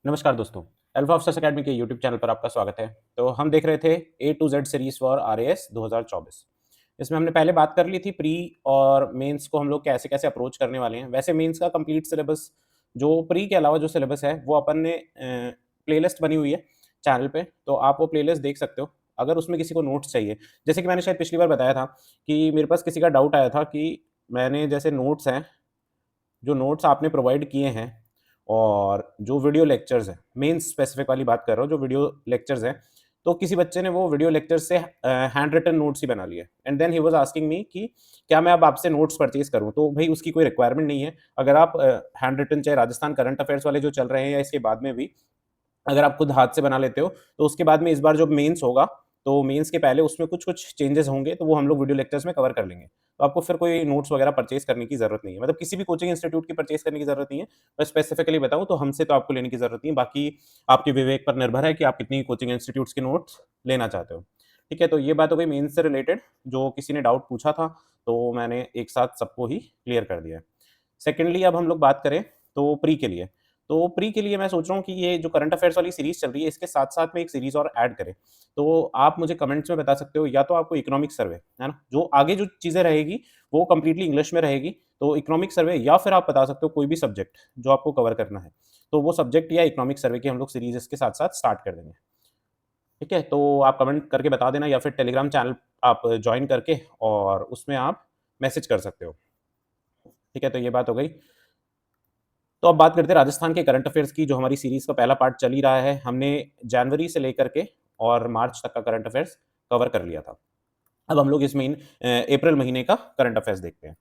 नमस्कार दोस्तों, Alpha officers academy के यूट्यूब चैनल पर आपका स्वागत है। तो हम देख रहे थे A to Z series for RAS 2024। इसमें हमने पहले बात कर ली थी प्री और मेंस को हम लोग कैसे-कैसे अप्रोच करने वाले हैं। वैसे मेंस का कंप्लीट सिलेबस जो प्री के अलावा जो सिलेबस है वो अपन ने प्लेलिस्ट बनी हुई है चैनल पे, तो आप वो प्लेलिस्ट देख सकते हो। अगर उसमें किसी को नोट्स चाहिए, जैसे कि मैंने शायद पिछली बार बताया था कि मेरे पास किसी का डाउट आया था कि मैंने जैसे नोट्स हैं, जो नोट्स आपने प्रोवाइड किए हैं और जो वीडियो लेक्चर्स हैं, मेंस स्पेसिफिक वाली बात कर रहा हूँ, जो वीडियो लेक्चर्स हैं, तो किसी बच्चे ने वो वीडियो लेक्चर्स से हैंड रिटन नोट्स ही बना लिए and then he was asking me कि क्या मैं अब आपसे नोट्स परचेज़ करूँ? तो भई उसकी कोई रिक्वायरमेंट नहीं है। अगर आप हैंड रिटन चाहे राजस्थान करंट अफेयर्स वाले जो चल रहे हैं या इसके बाद में भी अगर आप खुद हाथ से बना लेते हो, तो उसके बाद में इस बार जो मेंस होगा, तो मेंस के पहले उसमें कुछ-कुछ चेंजेज़ होंगे, तो वो हम लोग वीडियो लेक्चर्स में कवर कर लेंगे। तो आपको फिर कोई नोट्स वगैरह परचेज़ करने की ज़रूरत नहीं है। मतलब किसी भी कोचिंग इंस्टीट्यूट की परचेज़ करने की ज़रूरत नहीं है। मैं स्पेसिफिकली बताऊँ तो हमसे तो आपको लेने की ज़रूरत नहीं है, बाकी आपके विवेक पर निर्भर है कि आप कितनी कोचिंग इंस्टीट्यूट्स के नोट्स लेना चाहते हो। ठीक है, तो ये बात हो गई मेंस से रिलेटेड, जो किसी ने डाउट पूछा था, तो मैंने एक साथ सबको ही क्लियर कर दिया है। सेकेंडली अब हम लोग बात करें तो प्री के लिए। तो प्री के लिए मैं सोच रहा हूँ कि ये जो करंट अफेयर्स वाली सीरीज़ चल रही है, इसके साथ-साथ में एक सीरीज़ और ऐड करें। तो आप मुझे कमेंट्स में बता सकते हो या तो आपको इकोनॉमिक सर्वे, है ना? जो आगे जो चीज़ें रहेगी, वो कंप्लीटली इंग्लिश में रहेगी। तो इकोनॉमिक सर्वे या फिर आप बता सकते हो कोई भी सब्जेक्ट जो आपको कवर करना है। तो वो सब्जेक्ट या इकोनॉमिक सर्वे की हम लोग सीरीज़ इसके साथ-साथ स्टार्ट कर देंगे। ठीक है? तो आप कमेंट करके बता देना या फिर टेलीग्राम चैनल आप जॉइन करके और उसमें आप मैसेज कर सकते हो। ठीक है? तो ये बात हो गई। तो अब बात करते हैं राजस्थान के करंट अफेयर्स की, जो हमारी सीरीज़ का पहला पार्ट चल ही रहा है। हमने जनवरी से लेकर के और मार्च तक का करंट अफेयर्स कवर कर लिया था। अब हम लोग इस अप्रैल महीने का करंट अफेयर्स देखते हैं।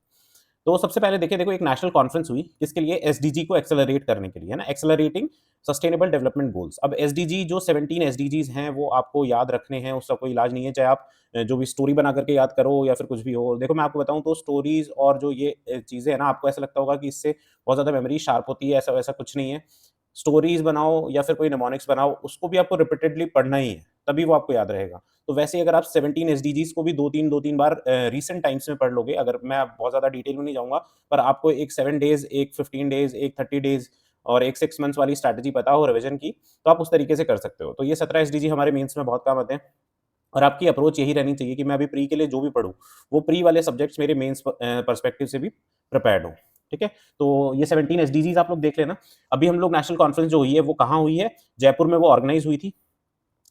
तो सबसे पहले देखिए, देखो एक नेशनल कॉन्फ्रेंस हुई, किसके लिए? एसडीजी को एक्सेलरेट करने के लिए, है ना? Accelerating sustainable development goals. अब एसडीजी जो 17 एसडीजीज़ हैं, वो आपको याद रखने हैं, उसका कोई इलाज नहीं है, चाहे आप जो भी स्टोरी बना करके याद करो या फिर कुछ भी हो। देखो मैं आपको बताऊँ तो स्टोरीज़ और जो ये चीज़ें हैं ना, आपको ऐसा लगता होगा कि इससे बहुत ज़्यादा मेमोरी शार्प होती है, ऐसा-वैसा कुछ नहीं है। स्टोरीज़ बनाओ या फिर कोई निमोनिक्स बनाओ, उसको भी आपको रिपीटेडली पढ़ना ही है, तभी वो आपको याद रहेगा। तो वैसे ही अगर आप 17 एसडीजीज़ को भी 2-3 बार रीसेंट टाइम्स में पढ़ लोगे, अगर मैं अब बहुत ज़्यादा डिटेल में नहीं जाऊँगा, पर आपको एक 7 डेज़, एक 15 डेज़, एक 30 डेज़ और एक 6 मंथ्स वाली स्ट्रैटेजी पता हो रिवीजन की, तो आप उस तरीके से कर सकते हो। तो ये 17 एसडीजी हमारे मेंस में बहुत काम आते हैं और आपकी अप्रोच यही रहनी चाहिए कि मैं अभी प्री के लिए जो भी पढ़ूँ, वो प्री वाले सब्जेक्ट्स मेरे मेंस पर्सपेक्टिव से भी प्रिपेयर्ड हों। ठीक है? तो ये 17 एसडीजीज़ आप लोग देख लेना। अभी हम लोग नेशनल कॉन्फ्रेंस जो हुई है, वो कहाँ हुई है? जयपुर में वो ऑर्गेनाइज़ हुई थी।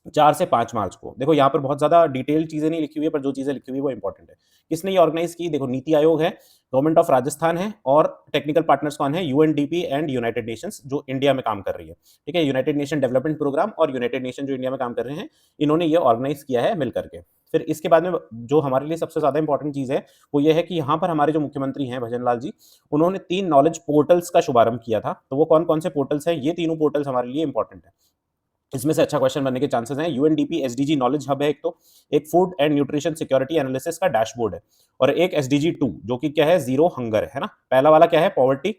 4 से 5 मार्च को। देखो यहाँ पर बहुत ज़्यादा डिटेल्ड चीज़ें नहीं लिखी हुई है, पर जो चीज़ें लिखी हुई है वो इम्पोर्टेंट है। किसने ये ऑर्गेनाइज़ की? देखो नीति आयोग है, गवर्नमेंट ऑफ राजस्थान है और टेक्निकल पार्टनर्स कौन है? यूएनडीपी एंड यूनाइटेड नेशंस, जो इंडिया में काम कर रही है। ठीक है? यूनाइटेड नेशन डेवलपमेंट प्रोग्राम और यूनाइटेड नेशन जो इंडिया में काम कर रहे हैं, इन्होंने ये ऑर्गेनाइज़ किया है मिल करके। फिर इसके बाद में जो हमारे लिए सबसे ज़्यादा इम्पोर्टेंट चीज़ है, वो ये है कि यहाँ पर हमारे जो मुख्यमंत्री हैं भजन लाल जी, उन्होंने 3 नॉलेज पोर्टल्स का शुभारंभ किया था। तो वो कौन-कौन से पोर्टल्स हैं? ये तीनों पोर्टल्स हमारे लिए इम्पोर्टेंट हैं। इसमें से अच्छा क्वेश्चन बनने के चांसेस हैं। यूएनडीपी एसडीजी नॉलेज हब है एक तो, एक food and nutrition security analysis का डैशबोर्ड है और एक एसडीजी 2 जो कि क्या है? ज़ीरो हंगर है ना? पहला वाला क्या है? पॉवर्टी,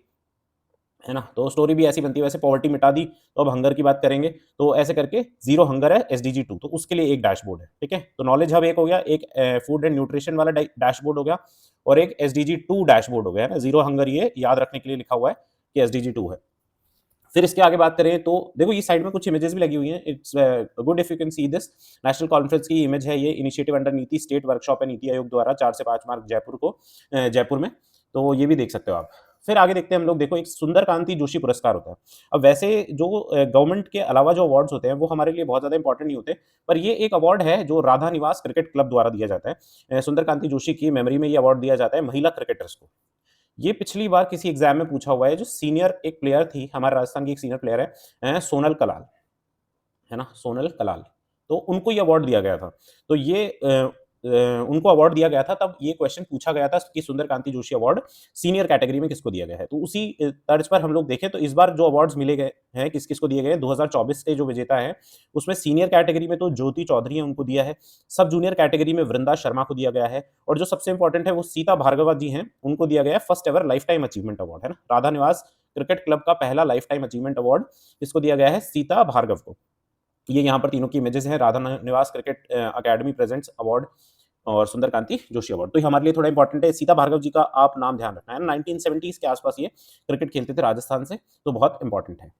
है ना? तो स्टोरी भी ऐसी बनती है, वैसे पॉवर्टी मिटा दी, तो अब हंगर की बात करेंगे। तो ऐसे करके ज़ीरो हंगर है एसडीजी 2, तो उसके लिए एक डैशबोर्ड है, ठीक है? तो नॉलेज हब एक हो गया, एक फूड एंड न्यूट्रिशन वाला डैशबोर्ड हो गया और एक एसडीजी 2 डैशबोर्ड हो गया, है ना? ज़ीरो हंगर ये याद रखने के लिए लिखा हुआ है कि एसडीजी 2 है। फिर इसके आगे बात करें तो देखो ये साइड में कुछ इमेजेस भी लगी हुई हैं। It's good if you can see this. National conference की इमेज है ये, इनिशिएटिव अंडर नीति स्टेट वर्कशॉप है नीति आयोग द्वारा 4 से 5 मार्च जयपुर में। तो ये भी देख सकते हो आप। फिर आगे देखते हैं हम लोग, देखो एक सुंदर कांति जोशी पुरस्कार होता है। अब वैसे जो गवर्नमेंट के अलावा जो अवार्ड्स होते हैं वो हमारे लिए बहुत ज़्यादा इंपॉर्टेंट नहीं होते, पर ये एक अवार्ड है जो राधा निवास क्रिकेट क्लब द्वारा दिया जाता है। सुंदर कांति जोशी की मेमोरी में ये अवार्ड दिया जाता है महिला क्रिकेटर्स को। ये पिछली बार किसी एग्जाम में पूछा हुआ है, जो सीनियर एक प्लेयर थी, हमारे राजस्थान की एक सीनियर प्लेयर है, सोनल कलाल, है ना? सोनल कलाल। तो उनको ये अवार्ड दिया गया था। तो ये उनको अवार्ड दिया गया था, तब ये क्वेश्चन पूछा गया था कि सुंदर कांति जोशी अवार्ड सीनियर कैटेगरी में किसको दिया गया है? तो उसी तर्ज पर हम लोग देखें तो इस बार जो अवार्ड्स मिले गए हैं, किस-किस को दिए गए हैं, 2024 के जो विजेता हैं, उसमें सीनियर कैटेगरी में तो ज्योति चौधरी हैं, उनको दिया है। सब जूनियर कैटेगरी में वृंदा शर्मा को दिया गया है और जो सबसे इंपॉर्टेंट है वो सीता भार्गवा जी हैं, उनको दिया गया है first ever life time achievement award, है ना? राधा निवास क्रिकेट क्लब का पहला लाइफ टाइम अचीवमेंट अवार्ड किसको दिया गया है? सीता भार्गव को। ये यहाँ पर तीनों की इमेजेस हैं, राधा निवास क्रिकेट अकेडमी प्रेजेंट्स अवार्ड और सुंदर कांति जोशी अवार्ड। तो ये हमारे लिए थोड़ा इंपॉर्टेंट है। सीता भार्गव जी का आप नाम ध्यान रखना है। 1970s के आसपास ये क्रिकेट खेलते थे राजस्थान से, तो बहुत इंपॉर्टेंट है।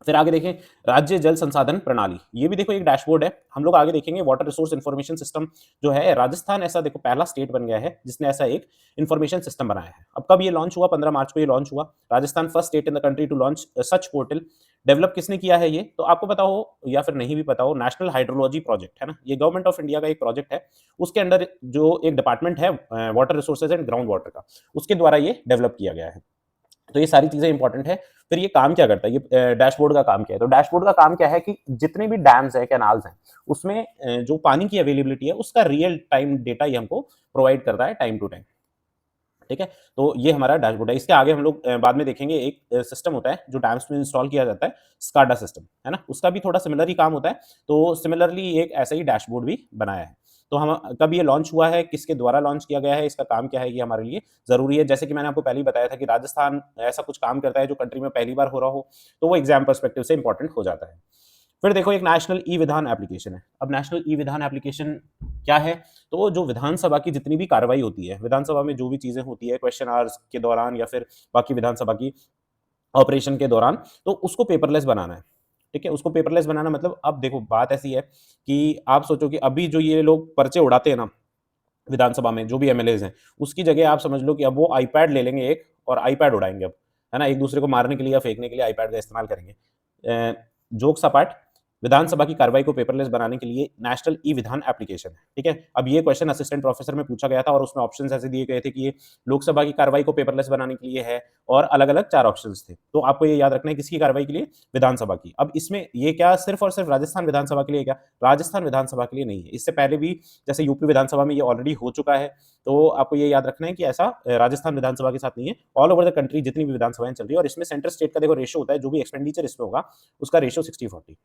फिर आगे देखें राज्य जल संसाधन प्रणाली, ये भी देखो एक डैशबोर्ड है। हम लोग आगे देखेंगे वाटर रिसोर्स इन्फॉर्मेशन सिस्टम जो है राजस्थान ऐसा देखो पहला स्टेट बन गया है जिसने ऐसा एक इन्फॉर्मेशन सिस्टम बनाया है। अब कब ये लॉन्च हुआ? 15 मार्च को ये लॉन्च हुआ। Rajasthan first state in the country to launch such portal. Develop किसने किया है ये? तो आपको पता हो या फिर नहीं भी पता हो, नेशनल हाइड्रोलॉजी प्रोजेक्ट है ना, ये गवर्नमेंट ऑफ इंडिया का एक प्रोजेक्ट है। उसके अंडर जो एक डिपार्टमेंट है water resources and ground water का, उसके द्वारा ये डेवलप किया गया है। तो ये सारी चीजें इंपॉर्टेंट है। फिर ये काम क्या करता है? ये डैशबोर्ड का काम क्या है? तो डैशबोर्ड का काम क्या है कि जितने भी डैम्स हैं, कैनाल्स हैं, उसमें जो पानी की अवेलेबिलिटी है उसका रियल टाइम डेटा ये हमको प्रोवाइड करता है टाइम टू टाइम। ठीक है, तो ये हमारा डैशबोर्ड है। इसके आगे हम लोग बाद में देखेंगे एक सिस्टम होता है जो डैम्स में इंस्टॉल किया जाता है, स्काडा सिस्टम, है ना? उसका भी थोड़ा सिमिलर ही काम होता है। तो सिमिलरली एक ऐसा ही डैशबोर्ड भी बनाया है। तो हम कब ये लॉन्च हुआ है, किसके द्वारा लॉन्च किया गया है, इसका काम क्या है, ये हमारे लिए ज़रूरी है। जैसे कि मैंने आपको पहले ही बताया था कि राजस्थान ऐसा कुछ काम करता है जो कंट्री में पहली बार हो रहा हो, तो वो एग्ज़ाम पर्सपेक्टिव से इंपॉर्टेंट हो जाता है। फिर देखो एक नेशनल ई-विधान एप्लीकेशन है। अब नेशनल ई-विधान एप्लीकेशन क्या है? तो जो विधानसभा की जितनी भी कार्रवाई होती है, विधानसभा में जो भी चीज़ें होती है क्वेश्चन आवर्स के दौरान या फिर बाकी विधानसभा की ऑपरेशन के दौरान, तो उसको पेपरलेस बनाना है। ठीक है? उसको पेपरलेस बनाना मतलब अब देखो बात ऐसी है कि आप सोचो कि अभी जो ये लोग पर्चे उड़ाते हैं ना विधानसभा में जो भी एमएलएज़ हैं, उसकी जगह आप समझ लो कि अब वो आईपैड ले लेंगे एक और आईपैड उड़ाएँगे अब, है ना? एक-दूसरे को मारने के लिए या फेंकने के लिए आईपैड का इस्तेमाल करेंगे। जोक्स अपार्ट, विधानसभा की कार्रवाई को पेपरलेस बनाने के लिए नेशनल ई-विधान एप्लीकेशन है, ठीक है? अब ये क्वेश्चन असिस्टेंट प्रोफेसर में पूछा गया था और उसमें ऑप्शंस ऐसे दिए गए थे कि ये लोकसभा की कार्रवाई को पेपरलेस बनाने के लिए है और अलग-अलग 4 ऑप्शंस थे। तो आपको ये याद रखना है किसकी कार्रवाई के लिए? विधानसभा की। अब इसमें ये क्या सिर्फ़ और सिर्फ़ राजस्थान विधानसभा के लिए क्या? राजस्थान विधानसभा के लिए नहीं है। इससे पहले भी जैसे यूपी विधानसभा में ये ऑलरेडी हो चुका है, तो आपको ये याद रखना है कि ऐसा राजस्थान विधानसभा के साथ नहीं है। ऑल ओवर द कंट्री जितनी भी विधानसभाएँ चल रही है और इसमें सेंटर स्टेट का देखो रेशियो होता है, जो भी एक्सपेंडिचर इसमें होगा, उसका रेशियो 60-40।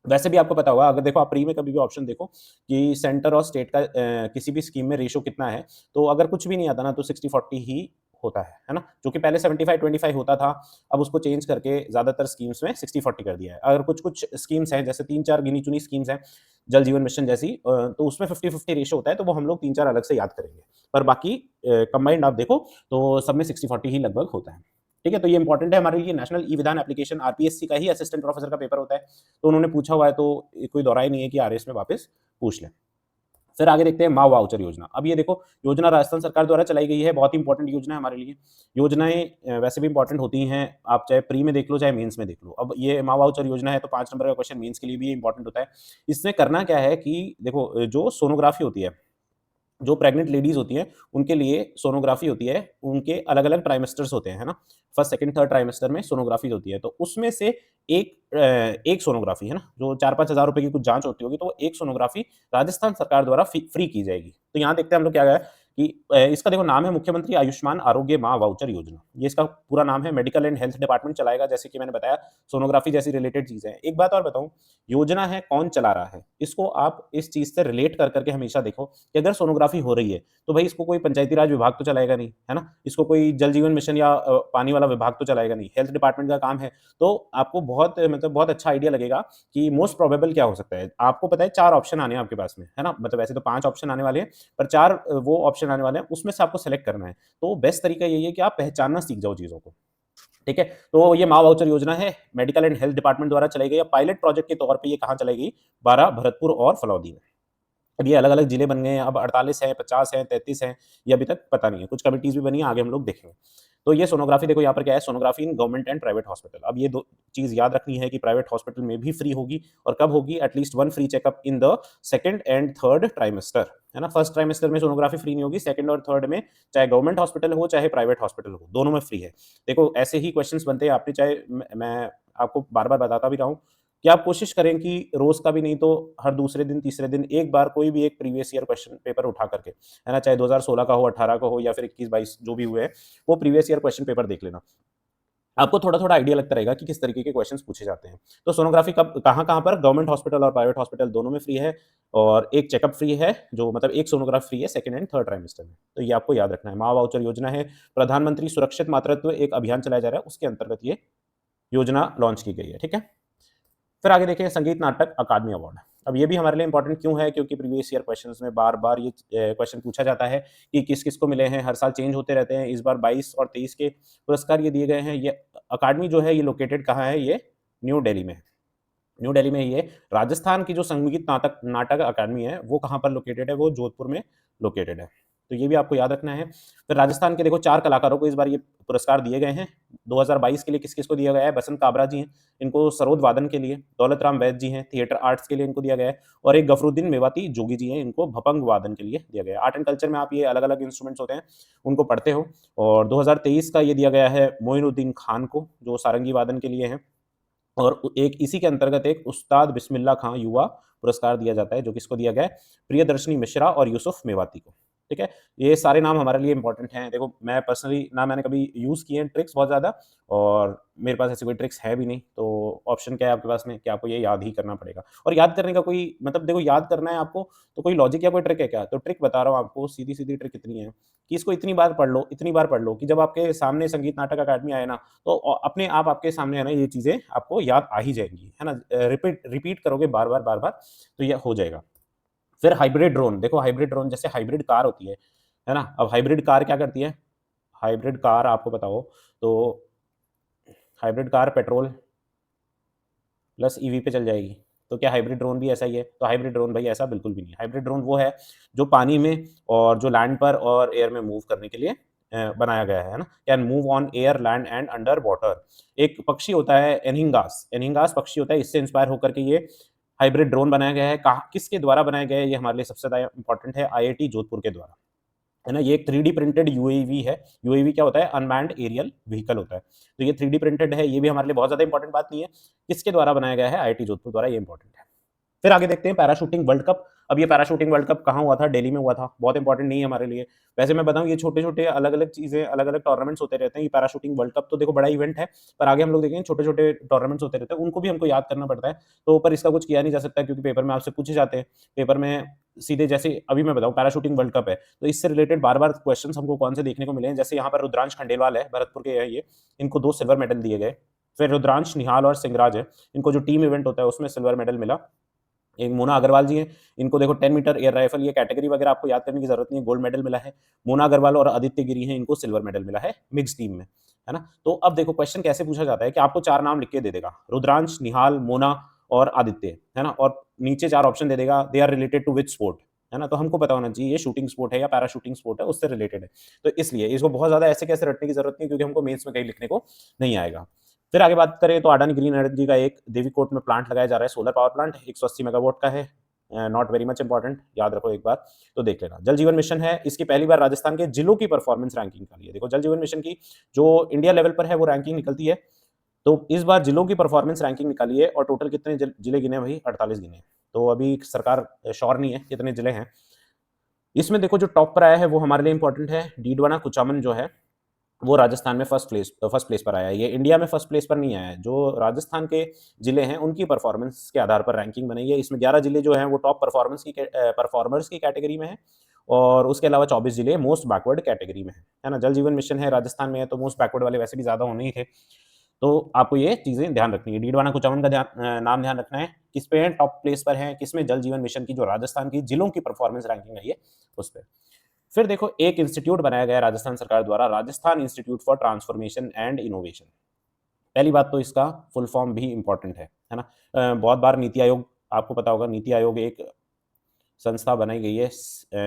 वैसे भी आपको पता होगा अगर देखो आप प्री में कभी भी ऑप्शन देखो कि सेंटर और स्टेट का किसी भी स्कीम में रेशियो कितना है, तो अगर कुछ भी नहीं आता ना तो 60-40 ही होता है ना? जो कि पहले 75-25 होता था, अब उसको चेंज करके ज़्यादातर स्कीम्स में 60-40 कर दिया है। अगर कुछ-कुछ स्कीम्स हैं जैसे 3-4 गिनी-चुनी स्कीम्स हैं, जल जीवन मिशन जैसी तो उसमें 50-50 रेशियो होता है, तो वो हम लोग 3-4 अलग से याद करेंगे। पर बाकी कंबाइंड आप देखो तो सब में 60-40 ही लगभग होता है। ठीक है? तो ये इंपॉर्टेंट है हमारे लिए नेशनल ई-विधान एप्लीकेशन आरपीएससी का ही असिस्टेंट प्रोफेसर का पेपर होता है। तो उन्होंने पूछा हुआ है तो ये कोई दोहराई नहीं है कि आरएस में वापस पूछ लें। फिर आगे देखते हैं माँ वाउचर योजना। अब ये देखो योजना राजस्थान सरकार द्वारा चलाई गई है, बहुत ही इंपॉर्टेंट योजना है हमारे लिए। योजनाएँ वैसे भी इंपॉर्टेंट होती हैं, आप चाहे प्री में देख लो, चाहे मेंस में देख लो। अब ये माँ वाउचर योजना है तो 5 नंबर का क्वेश्चन मेंस के लिए भी इंपॉर्टेंट होता है। इसमें करना क्या है कि देखो जो सोनोग्राफी होती है, जो प्रेग्नेंट लेडीज़ होती हैं, उनके लिए सोनोग्राफ़ी होती है, उनके अलग-अलग ट्राइमेस्टर्स होते हैं, है ना? फर्स्ट, सेकंड, थर्ड ट्राइमेस्टर में सोनोग्राफ़ी होती है, तो उसमें से एक सोनोग्राफ़ी, है ना? जो 4-5 हज़ार रुपए की कुछ जाँच होती होगी, तो वो एक सोनोग्राफ़ी राजस्थान सरकार द्वारा फ्री की जाएगी। तो यहाँ देखते हैं हम लोग क्या है कि इसका देखो नाम है मुख्यमंत्री आयुष्मान आरोग्य माँ वाउचर योजना। ये इसका पूरा नाम है, मेडिकल एंड हेल्थ डिपार्टमेंट चलाएगा, जैसे कि मैंने बताया, सोनोग्राफ़ी जैसी रिलेटेड चीज़ें हैं। एक बात और बताऊँ, योजना है, कौन चला रहा है? इसको आप इस चीज़ से रिलेट कर के हमेशा देखो कि अगर सोनोग्राफी हो रही है, तो भई इसको कोई पंचायती राज विभाग तो चलाएगा नहीं, है ना? इसको कोई जल जीवन मिशन या पानी वाला विभाग तो चलाएगा नहीं, हेल्थ डिपार्टमेंट का काम है। तो आपको बहुत मतलब बहुत अच्छा आइडिया लगेगा कि मोस्ट प्रोबेबल क्या हो सकता है। आपको पता है 4 ऑप्शन आने हैं आपके पास में, है ना? मतलब वैसे तो 5 ऑप्शन आने वाले हैं, पर 4 वो ऑप्शन आने वाले हैं, उसमें से आपको सेलेक्ट करना है। तो बेस्ट तरीका यही है कि आप पहचानना सीख जाओ चीज़ों को। ठीक है? तो ये माँ वाउचर योजना है, मेडिकल एंड हेल्थ डिपार्टमेंट द्वारा चलाई गई है। पायलट प्रोजेक्ट के तौर पे ये कहाँ चलाई गई? 12 भरतपुर और फलौदी में। अब ये अलग-अलग जिले बन गए हैं, अब 48 हैं, 50 हैं, 33 हैं, ये अभी तक पता नहीं है। कुछ कमिटीज़ भी बनी हैं, आगे हम लोग देखेंगे। तो ये सोनोग्राफ़ी देखो यहाँ पर क्या है, sonography in government and private hospital. अब ये 2 चीज़ याद रखनी है कि प्राइवेट हॉस्पिटल में भी फ्री होगी और कब होगी? At least 1 free checkup in the second and third trimester, है ना? फर्स्ट ट्राइमेस्टर में सोनोग्राफ़ी फ्री नहीं होगी, सेकंड और थर्ड में चाहे गवर्नमेंट हॉस्पिटल हो, चाहे प्राइवेट हॉस्पिटल हो, दोनों में फ्री है। देखो ऐसे ही क्वेश्चन्स बनते हैं, आपने चाहे मैं आपको बार-बार बताता भी रहा हूँ कि आप कोशिश करें कि रोज़ का भी नहीं तो हर दूसरे दिन, तीसरे दिन एक बार कोई भी एक प्रीवियस ईयर क्वेश्चन पेपर उठा करके, है ना? चाहे 2016 का हो, 18 का हो या फिर 21-22 जो भी हुए हैं, वो प्रीवियस ईयर क्वेश्चन पेपर देख लेना। आपको थोड़ा-थोड़ा आइडिया लगता रहेगा कि किस तरीके के क्वेश्चन्स पूछे जाते हैं। तो सोनोग्राफी कब कहाँ-कहाँ पर? गवर्नमेंट हॉस्पिटल और प्राइवेट हॉस्पिटल दोनों में फ्री है और एक चेकअप फ्री है, जो मतलब एक सोनोग्राफ फ्री है सेकंड एंड थर्ड ट्राइमेस्टर में। तो ये आपको याद रखना है। माँ वाउचर योजना है, प्रधानमंत्री सुरक्षित मातृत्व एक अभियान चलाया जा रहा है, उसके अंतर्गत ये योजना लॉन्च की गई है, ठीक है? फिर आगे देखें संगीत नाटक अकादमी अवार्ड। अब ये भी हमारे लिए इंपॉर्टेंट क्यों है? क्योंकि प्रीवियस ईयर क्वेश्चंस में बार-बार ये क्वेश्चन पूछा जाता है कि किस-किस को मिले हैं, हर साल चेंज होते रहते हैं। इस बार 22 और 23 के पुरस्कार ये दिए गए हैं। ये अकादमी जो है ये लोकेटेड कहाँ है? ये न्यू दिल्ली में है। न्यू दिल्ली में ये राजस्थान की जो संगीत नाटक नाटक अकादमी है, वो कहाँ पर लोकेटेड है? वो जोधपुर में लोकेटेड है। तो ये भी आपको याद रखना है। फिर राजस्थान के देखो 4 कलाकारों को इस बार ये पुरस्कार दिए गए हैं। 2022 के लिए किस-किस को दिया गया है? बसंत काबरा जी हैं, इनको सरोद वादन के लिए, दौलत राम वैद जी हैं, थिएटर आर्ट्स के लिए इनको दिया गया है, और एक गफरुद्दीन मेवाती जोगी जी हैं, इनको भपंग वादन के लिए दिया गया है। आर्ट एंड कल्चर में आप ये अलग-अलग इंस्ट्रूमेंट्स होते हैं, उनको पढ़ते हो। और 2023 का ये दिया गया है मोइनुद्दीन खान को, जो सारंगी वादन के लिए हैं। और एक इसी के अंतर्गत एक उस्ताद बिस्मिल्ला खां युवा पुरस्कार दिया जाता है, जो किसको दिया गया है? प्रियदर्शनी मिश्रा और यूसुफ मेवाती को। ठीक है? ये सारे नाम हमारे लिए इंपॉर्टेंट हैं। देखो, मैं पर्सनली ना मैंने कभी यूज़ किए हैं ट्रिक्स बहुत ज़्यादा, और मेरे पास ऐसी कोई ट्रिक्स है भी नहीं, तो ऑप्शन क्या है आपके पास में कि आपको ये याद ही करना पड़ेगा। और याद करने का कोई मतलब, देखो, याद करना है आपको, तो कोई लॉजिक या कोई ट्रिक है क्या? तो ट्रिक बता रहा हूँ आपको, सीधी-सीधी ट्रिक इतनी है कि इसको इतनी बार पढ़ लो, इतनी बार पढ़ लो कि जब आपके सामने संगीत नाटक अकादमी आए ना, तो अपने आप आपके सामने है ना, ये चीज़ें आपको याद आ ही जाएँगी, है ना? रिपीट रिपीट करोगे बार-बार, बार-बार, तो ये हो जाएगा। फिर हाइब्रिड ड्रोन, देखो हाइब्रिड ड्रोन जैसे हाइब्रिड कार होती है ना? अब हाइब्रिड कार क्या करती है? हाइब्रिड कार आपको पता हो तो hybrid car petrol plus EV पे चल जाएगी। तो क्या हाइब्रिड ड्रोन भी ऐसा ही है? तो हाइब्रिड ड्रोन भाई ऐसा बिल्कुल भी नहीं है। हाइब्रिड ड्रोन वो है जो पानी में और जो लैंड पर और एयर में मूव करने के लिए बनाया गया है ना? Can move on air, land and under water. एक पक्षी होता है एनिंगास, एनिंगास पक्षी होता है, इससे इंस्पायर होकर के ये हाइब्रिड ड्रोन बनाया गया है। कहाँ किसके द्वारा बनाया गया है? ये हमारे लिए सबसे ज़्यादा इम्पोर्टेंट है, आईआईटी जोधपुर के द्वारा। है ना? ये एक 3D प्रिंटेड यूएवी है। यूएवी क्या होता है? अनमैन्ड एरियल व्हीकल होता है। तो ये 3D प्रिंटेड है, ये भी हमारे लिए बहुत ज़्यादा इंपॉर्टेंट बात नहीं है। किसके द्वारा बनाया गया है? आईआईटी जोधपुर द्वारा, ये इंपॉर्टेंट है। फिर आगे देखते हैं पैराशूटिंग वर्ल्ड कप। अब ये पैराशूटिंग वर्ल्ड कप कहाँ हुआ था? दिल्ली में हुआ था। बहुत इंपॉर्टेंट नहीं है हमारे लिए। वैसे मैं बताऊँ, ये छोटे-छोटे अलग-अलग चीज़ें, अलग-अलग टूर्नामेंट्स होते रहते हैं। ये पैराशूटिंग वर्ल्ड कप तो देखो बड़ा इवेंट है, पर आगे हम लोग देखेंगे छोटे-छोटे टूर्नामेंट्स होते रहते हैं, उनको भी हमको याद करना पड़ता है। तो पर इसका कुछ किया नहीं जा सकता, क्योंकि पेपर में आपसे पूछे जाते हैं। पेपर में सीधे, जैसे अभी मैं बताऊँ पैराशूटिंग वर्ल्ड कप है, तो इससे रिलेटेड बार-बार क्वेश्चन्स हमको कौन से देखने को मिले हैं, जैसे यहाँ पर रुद्रांश खंडेलवाल है, भरतपुर के हैं ये, इनको 2 सिल्वर मेडल दिए गए। फिर रुद्रांश, निहाल और सिंगराज है, इनको जो टीम इवेंट होता है उसमें सिल्वर मेडल मिला। एक मोना अग्रवाल जी हैं, इनको देखो 10 मीटर एयर राइफल, ये कैटेगरी वगैरह आपको याद करने की ज़रूरत नहीं है, गोल्ड मेडल मिला है। मोना अग्रवाल और आदित्य गिरी हैं, इनको सिल्वर मेडल मिला है मिक्स्ड टीम में, है ना? तो अब देखो क्वेश्चन कैसे पूछा जाता है कि आपको 4 नाम लिख के दे देगा, रुद्रांश, निहाल, मोना और आदित्य, है ना? और नीचे 4 ऑप्शन दे देगा, they are related to which sport, है ना? तो हमको पता होना चाहिए ये शूटिंग स्पोर्ट है या पैराशूटिंग स्पोर्ट है, उससे रिलेटेड है। तो इसलिए इसको बहुत ज़्यादा ऐसे कैसे रटने की ज़रूरत नहीं है, क्योंकि हमको मेंस में कहीं लिखने को नहीं आएगा। फिर आगे बात करें तो अडानी ग्रीन एनर्जी का एक देवीकोट में प्लांट लगाया जा रहा है, सोलर पावर प्लांट 180 मेगावाट का है। नॉट वेरी मच इंपॉर्टेंट, याद रखो एक बार, तो देख लेना। जल जीवन मिशन है, इसकी पहली बार राजस्थान के जिलों की परफॉर्मेंस रैंकिंग निकाली है। देखो, जल जीवन मिशन की जो इंडिया लेवल पर है वो रैंकिंग निकलती है, तो इस बार जिलों की परफॉर्मेंस रैंकिंग निकाली है, और टोटल कितने जिले गिने भाई? 48 गिने हैं। तो अभी सरकार श्योर नहीं है कितने जिले हैं। इसमें देखो जो टॉप पर आया है वो हमारे लिए इंपॉर्टेंट है, डीडवाना कुचामन जो है, वो राजस्थान में फर्स्ट प्लेस पर आया है। ये इंडिया में फर्स्ट प्लेस पर नहीं आया है। जो राजस्थान के जिले हैं उनकी परफॉर्मेंस के आधार पर रैंकिंग बनाई है। इसमें 11 जिले जो हैं वो टॉप परफॉर्मर्स की कैटेगरी में हैं, और उसके अलावा 24 जिले मोस्ट बैकवर्ड कैटेगरी में हैं, है ना? जल जीवन मिशन है, राजस्थान में है, तो मोस्ट बैकवर्ड वाले वैसे भी ज़्यादा होने ही थे। तो आपको ये चीज़ें ध्यान रखनी है। डीडवाना कुचामन का नाम ध्यान रखना है, किस पे है? टॉप प्लेस पर है, किसमें? जल जीवन मिशन की जो राजस्थान की जिलों की परफॉर्मेंस रैंकिंग आई है, उस पे। फिर देखो, एक इंस्टीट्यूट बनाया गया है राजस्थान सरकार द्वारा, Rajasthan institute for transformation and innovation. पहली बात तो इसका फुल फॉर्म भी इम्पोर्टेंट है ना? बहुत बार नीति आयोग, आपको पता होगा, नीति आयोग एक संस्था बनाई गई है,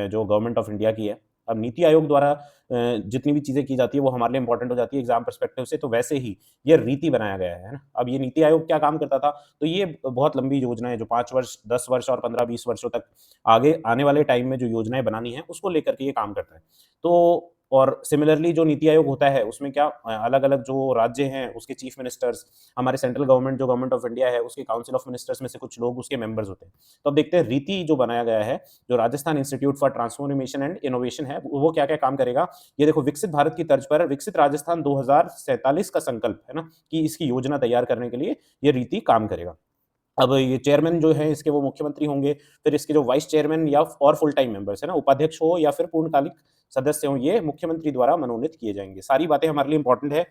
जो गवर्नमेंट ऑफ इंडिया की है। अब नीति आयोग द्वारा जितनी भी चीज़ें की जाती है वो हमारे लिए इंपॉर्टेंट हो जाती है एग्जाम पर्सपेक्टिव से, तो वैसे ही ये रीति बनाया गया है ना? अब ये नीति आयोग क्या काम करता था? तो ये बहुत लंबी योजना है, जो 5 वर्ष, 10 वर्ष और 15-20 वर्षों तक आगे आने वाले टाइम में जो योजनाएँ बनानी है, उसको लेकर के ये काम करता है। तो और सिमिलरली जो नीति आयोग होता है उसमें क्या अलग-अलग जो राज्य हैं उसके चीफ मिनिस्टर्स, हमारे सेंट्रल गवर्नमेंट जो गवर्नमेंट ऑफ इंडिया है उसके काउंसिल ऑफ मिनिस्टर्स में से कुछ लोग उसके मेंबर्स होते हैं। तो अब देखते हैं रीति जो बनाया गया है, जो Rajasthan institute for transformation and innovation है, वो क्या-क्या काम करेगा? ये देखो, विकसित भारत की तर्ज पर विकसित राजस्थान 2047 का संकल्प है ना, कि इसकी योजना तैयार करने के लिए ये रीति काम करेगा। अब ये चेयरमैन जो है इसके, वो मुख्यमंत्री होंगे, फिर इसके जो वाइस चेयरमैन या और फुल टाइम मेंबर्स है ना, उपाध्यक्ष हो या फिर पूर्णकालिक सदस्य हो, ये मुख्यमंत्री द्वारा मनोनीत किए जाएँगे। सारी बातें हमारे लिए इंपॉर्टेंट है।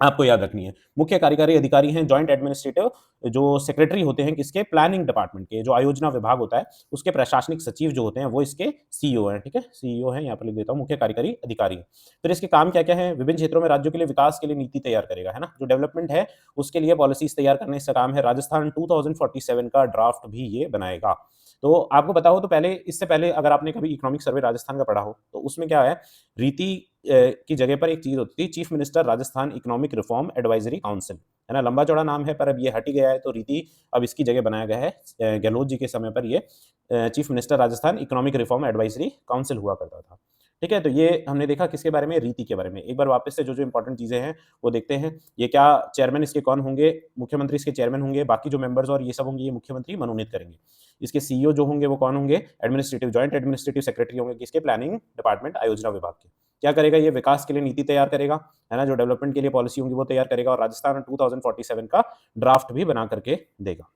आपको याद रखनी है। मुख्य कार्यकारी अधिकारी हैं जॉइंट एडमिनिस्ट्रेटिव, जो सेक्रेटरी होते हैं किसके, प्लानिंग डिपार्टमेंट के, जो आयोजना विभाग होता है उसके प्रशासनिक सचिव जो होते हैं वो इसके सीईओ हैं, ठीक है, सीईओ हैं, यहाँ पर लिख देता हूँ, मुख्य कार्यकारी अधिकारी। फिर इसके काम क्या क्या है, विभिन्न क्षेत्रों में राज्यों के लिए विकास के लिए नीति तैयार करेगा, है ना, जो डेवलपमेंट है उसके लिए पॉलिसीज तैयार करने इसका काम है। राजस्थान 2047 का ड्राफ्ट भी ये बनाएगा। तो आपको पता हो तो पहले, इससे पहले अगर आपने कभी इकोनॉमिक सर्वे राजस्थान का पढ़ा हो तो उसमें क्या है, रीति की जगह पर एक चीज होती थी, chief minister Rajasthan economic reform advisory council, है ना, लंबा चौड़ा नाम है पर अब ये हट ही गया है, तो रीति अब इसकी जगह बनाया गया है। गहलोत जी के समय पर ये chief minister Rajasthan economic reform advisory council हुआ करता था। ठीक है, तो ये हमने देखा किसके बारे में, रीति के बारे में। एक बार वापस से जो जो इंपॉर्टेंट चीजें हैं वो देखते हैं। ये क्या, चेयरमैन इसके कौन होंगे, मुख्यमंत्री इसके चेयरमैन होंगे, बाकी जो मेंबर्स और ये सब होंगे ये मुख्यमंत्री मनोनीत करेंगे। इसके सीईओ जो होंगे वो कौन होंगे, एडमिनिस्ट्रेटिव, जॉइंट एडमिनिस्ट्रेटिव सेक्रेटरी होंगे किसके, प्लानिंग डिपार्टमेंट, आयोजना विभाग के। क्या करेगा ये, विकास के लिए नीति तैयार करेगा, है ना, जो डेवलपमेंट के लिए पॉलिसी होंगी वो तैयार करेगा, और राजस्थान 2047 का ड्राफ्ट भी बना करके देगा।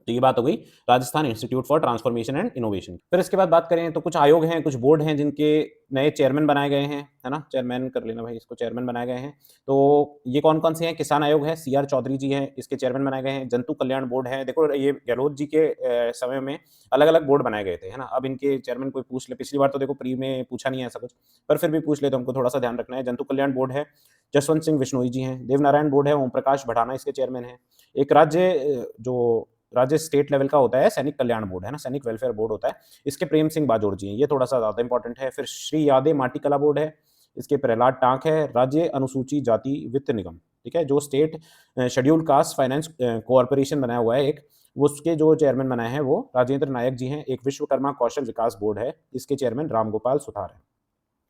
तो ये बात हो गई Rajasthan institute for transformation and innovation. फिर इसके बाद बात करें तो कुछ आयोग हैं, कुछ बोर्ड हैं जिनके नए चेयरमैन बनाए गए हैं, है ना, चेयरमैन कर लेना भाई, इसको चेयरमैन बनाए गए हैं। तो ये कौन कौन से हैं, किसान आयोग है, सीआर चौधरी जी हैं, इसके चेयरमैन बनाए गए हैं। जंतु कल्याण बोर्ड है, देखो ये गहलोत जी के समय में अलग अलग बोर्ड बनाए गए थे, है ना, अब इनके चेयरमैन कोई पूछ ले, पिछली बार तो देखो प्री में पूछा नहीं है ऐसा कुछ, पर फिर भी पूछ ले तो हमको थोड़ा सा ध्यान रखना है। जंतु कल्याण बोर्ड है, जसवंत सिंह विश्नोई जी हैं। देवनारायण बोर्ड है, ओम प्रकाश भड़ाना इसके चेयरमैन है। एक राज्य जो राज्य स्टेट लेवल का होता है, सैनिक कल्याण बोर्ड, है ना, सैनिक वेलफेयर बोर्ड होता है, इसके प्रेम सिंह बाजोर जी हैं, ये थोड़ा सा ज्यादा इंपॉर्टेंट है। फिर श्री यादे माटी कला बोर्ड है, इसके प्रहलाद टांक है। राज्य अनुसूची जाति वित्त निगम, ठीक है, जो स्टेट शेड्यूल्ड कास्ट फाइनेंस कोऑर्पोरेशन बनाया हुआ है एक, उसके जो चेयरमैन बनाए हैं वो राजेंद्र नायक जी हैं। एक विश्वकर्मा कौशल विकास बोर्ड है, इसके चेयरमैन रामगोपाल सुथार है।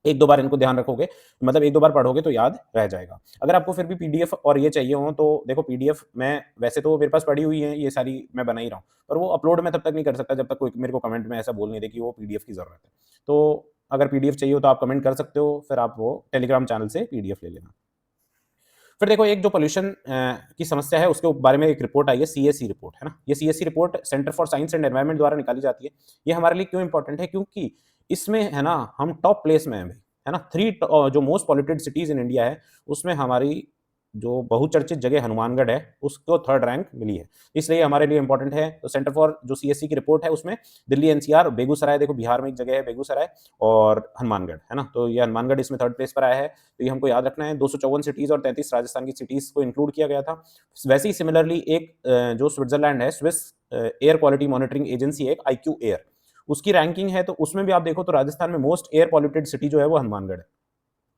एक दो बार इनको ध्यान रखोगे, मतलब एक दो बार पढ़ोगे तो याद रह जाएगा। अगर आपको फिर भी पीडीएफ और ये चाहिए हो तो देखो, पीडीएफ मैं वैसे तो मेरे पास पड़ी हुई है ये सारी, मैं बना ही रहा हूँ, पर वो अपलोड मैं तब तक नहीं कर सकता जब तक कोई मेरे को कमेंट में ऐसा बोल नहीं दे कि वो पीडीएफ की जरूरत है। तो अगर पीडीएफ चाहिए हो तो आप कमेंट कर सकते हो, फिर आप वो टेलीग्राम चैनल से पीडीएफ ले लेना। फिर देखो, एक जो पोल्यूशन की समस्या है उसके बारे में एक रिपोर्ट आई है, सीएससी रिपोर्ट, है ना, ये CSC report centre for science and environment द्वारा निकाली जाती है। ये हमारे लिए क्यों इंपॉर्टेंट है, क्योंकि इसमें है ना हम टॉप प्लेस में हैं भाई, है ना, जो most polluted cities in India है उसमें हमारी जो बहुचर्चित जगह हनुमानगढ़ है उसको थर्ड रैंक मिली है, इसलिए हमारे लिए इंपॉर्टेंट है। तो सेंटर फॉर जो सीएससी की रिपोर्ट है उसमें दिल्ली, एनसीआर, बेगूसराय, देखो बिहार में एक जगह है बेगूसराय, और हनुमानगढ़, है ना, तो ये हनुमानगढ़ इसमें थर्ड प्लेस पर आया है। तो ये हमको याद रखना है। 254 सिटीज और 33 राजस्थान की सिटीज को इंक्लूड किया गया था। वैसे ही सिमिलरली एक जो स्विट्जरलैंड है, Swiss air quality monitoring agency है एक, आईक्यू एयर, उसकी रैंकिंग है, तो उसमें भी आप देखो तो राजस्थान में मोस्ट एयर पॉल्यूटेड सिटी जो है वो हनुमानगढ़ है,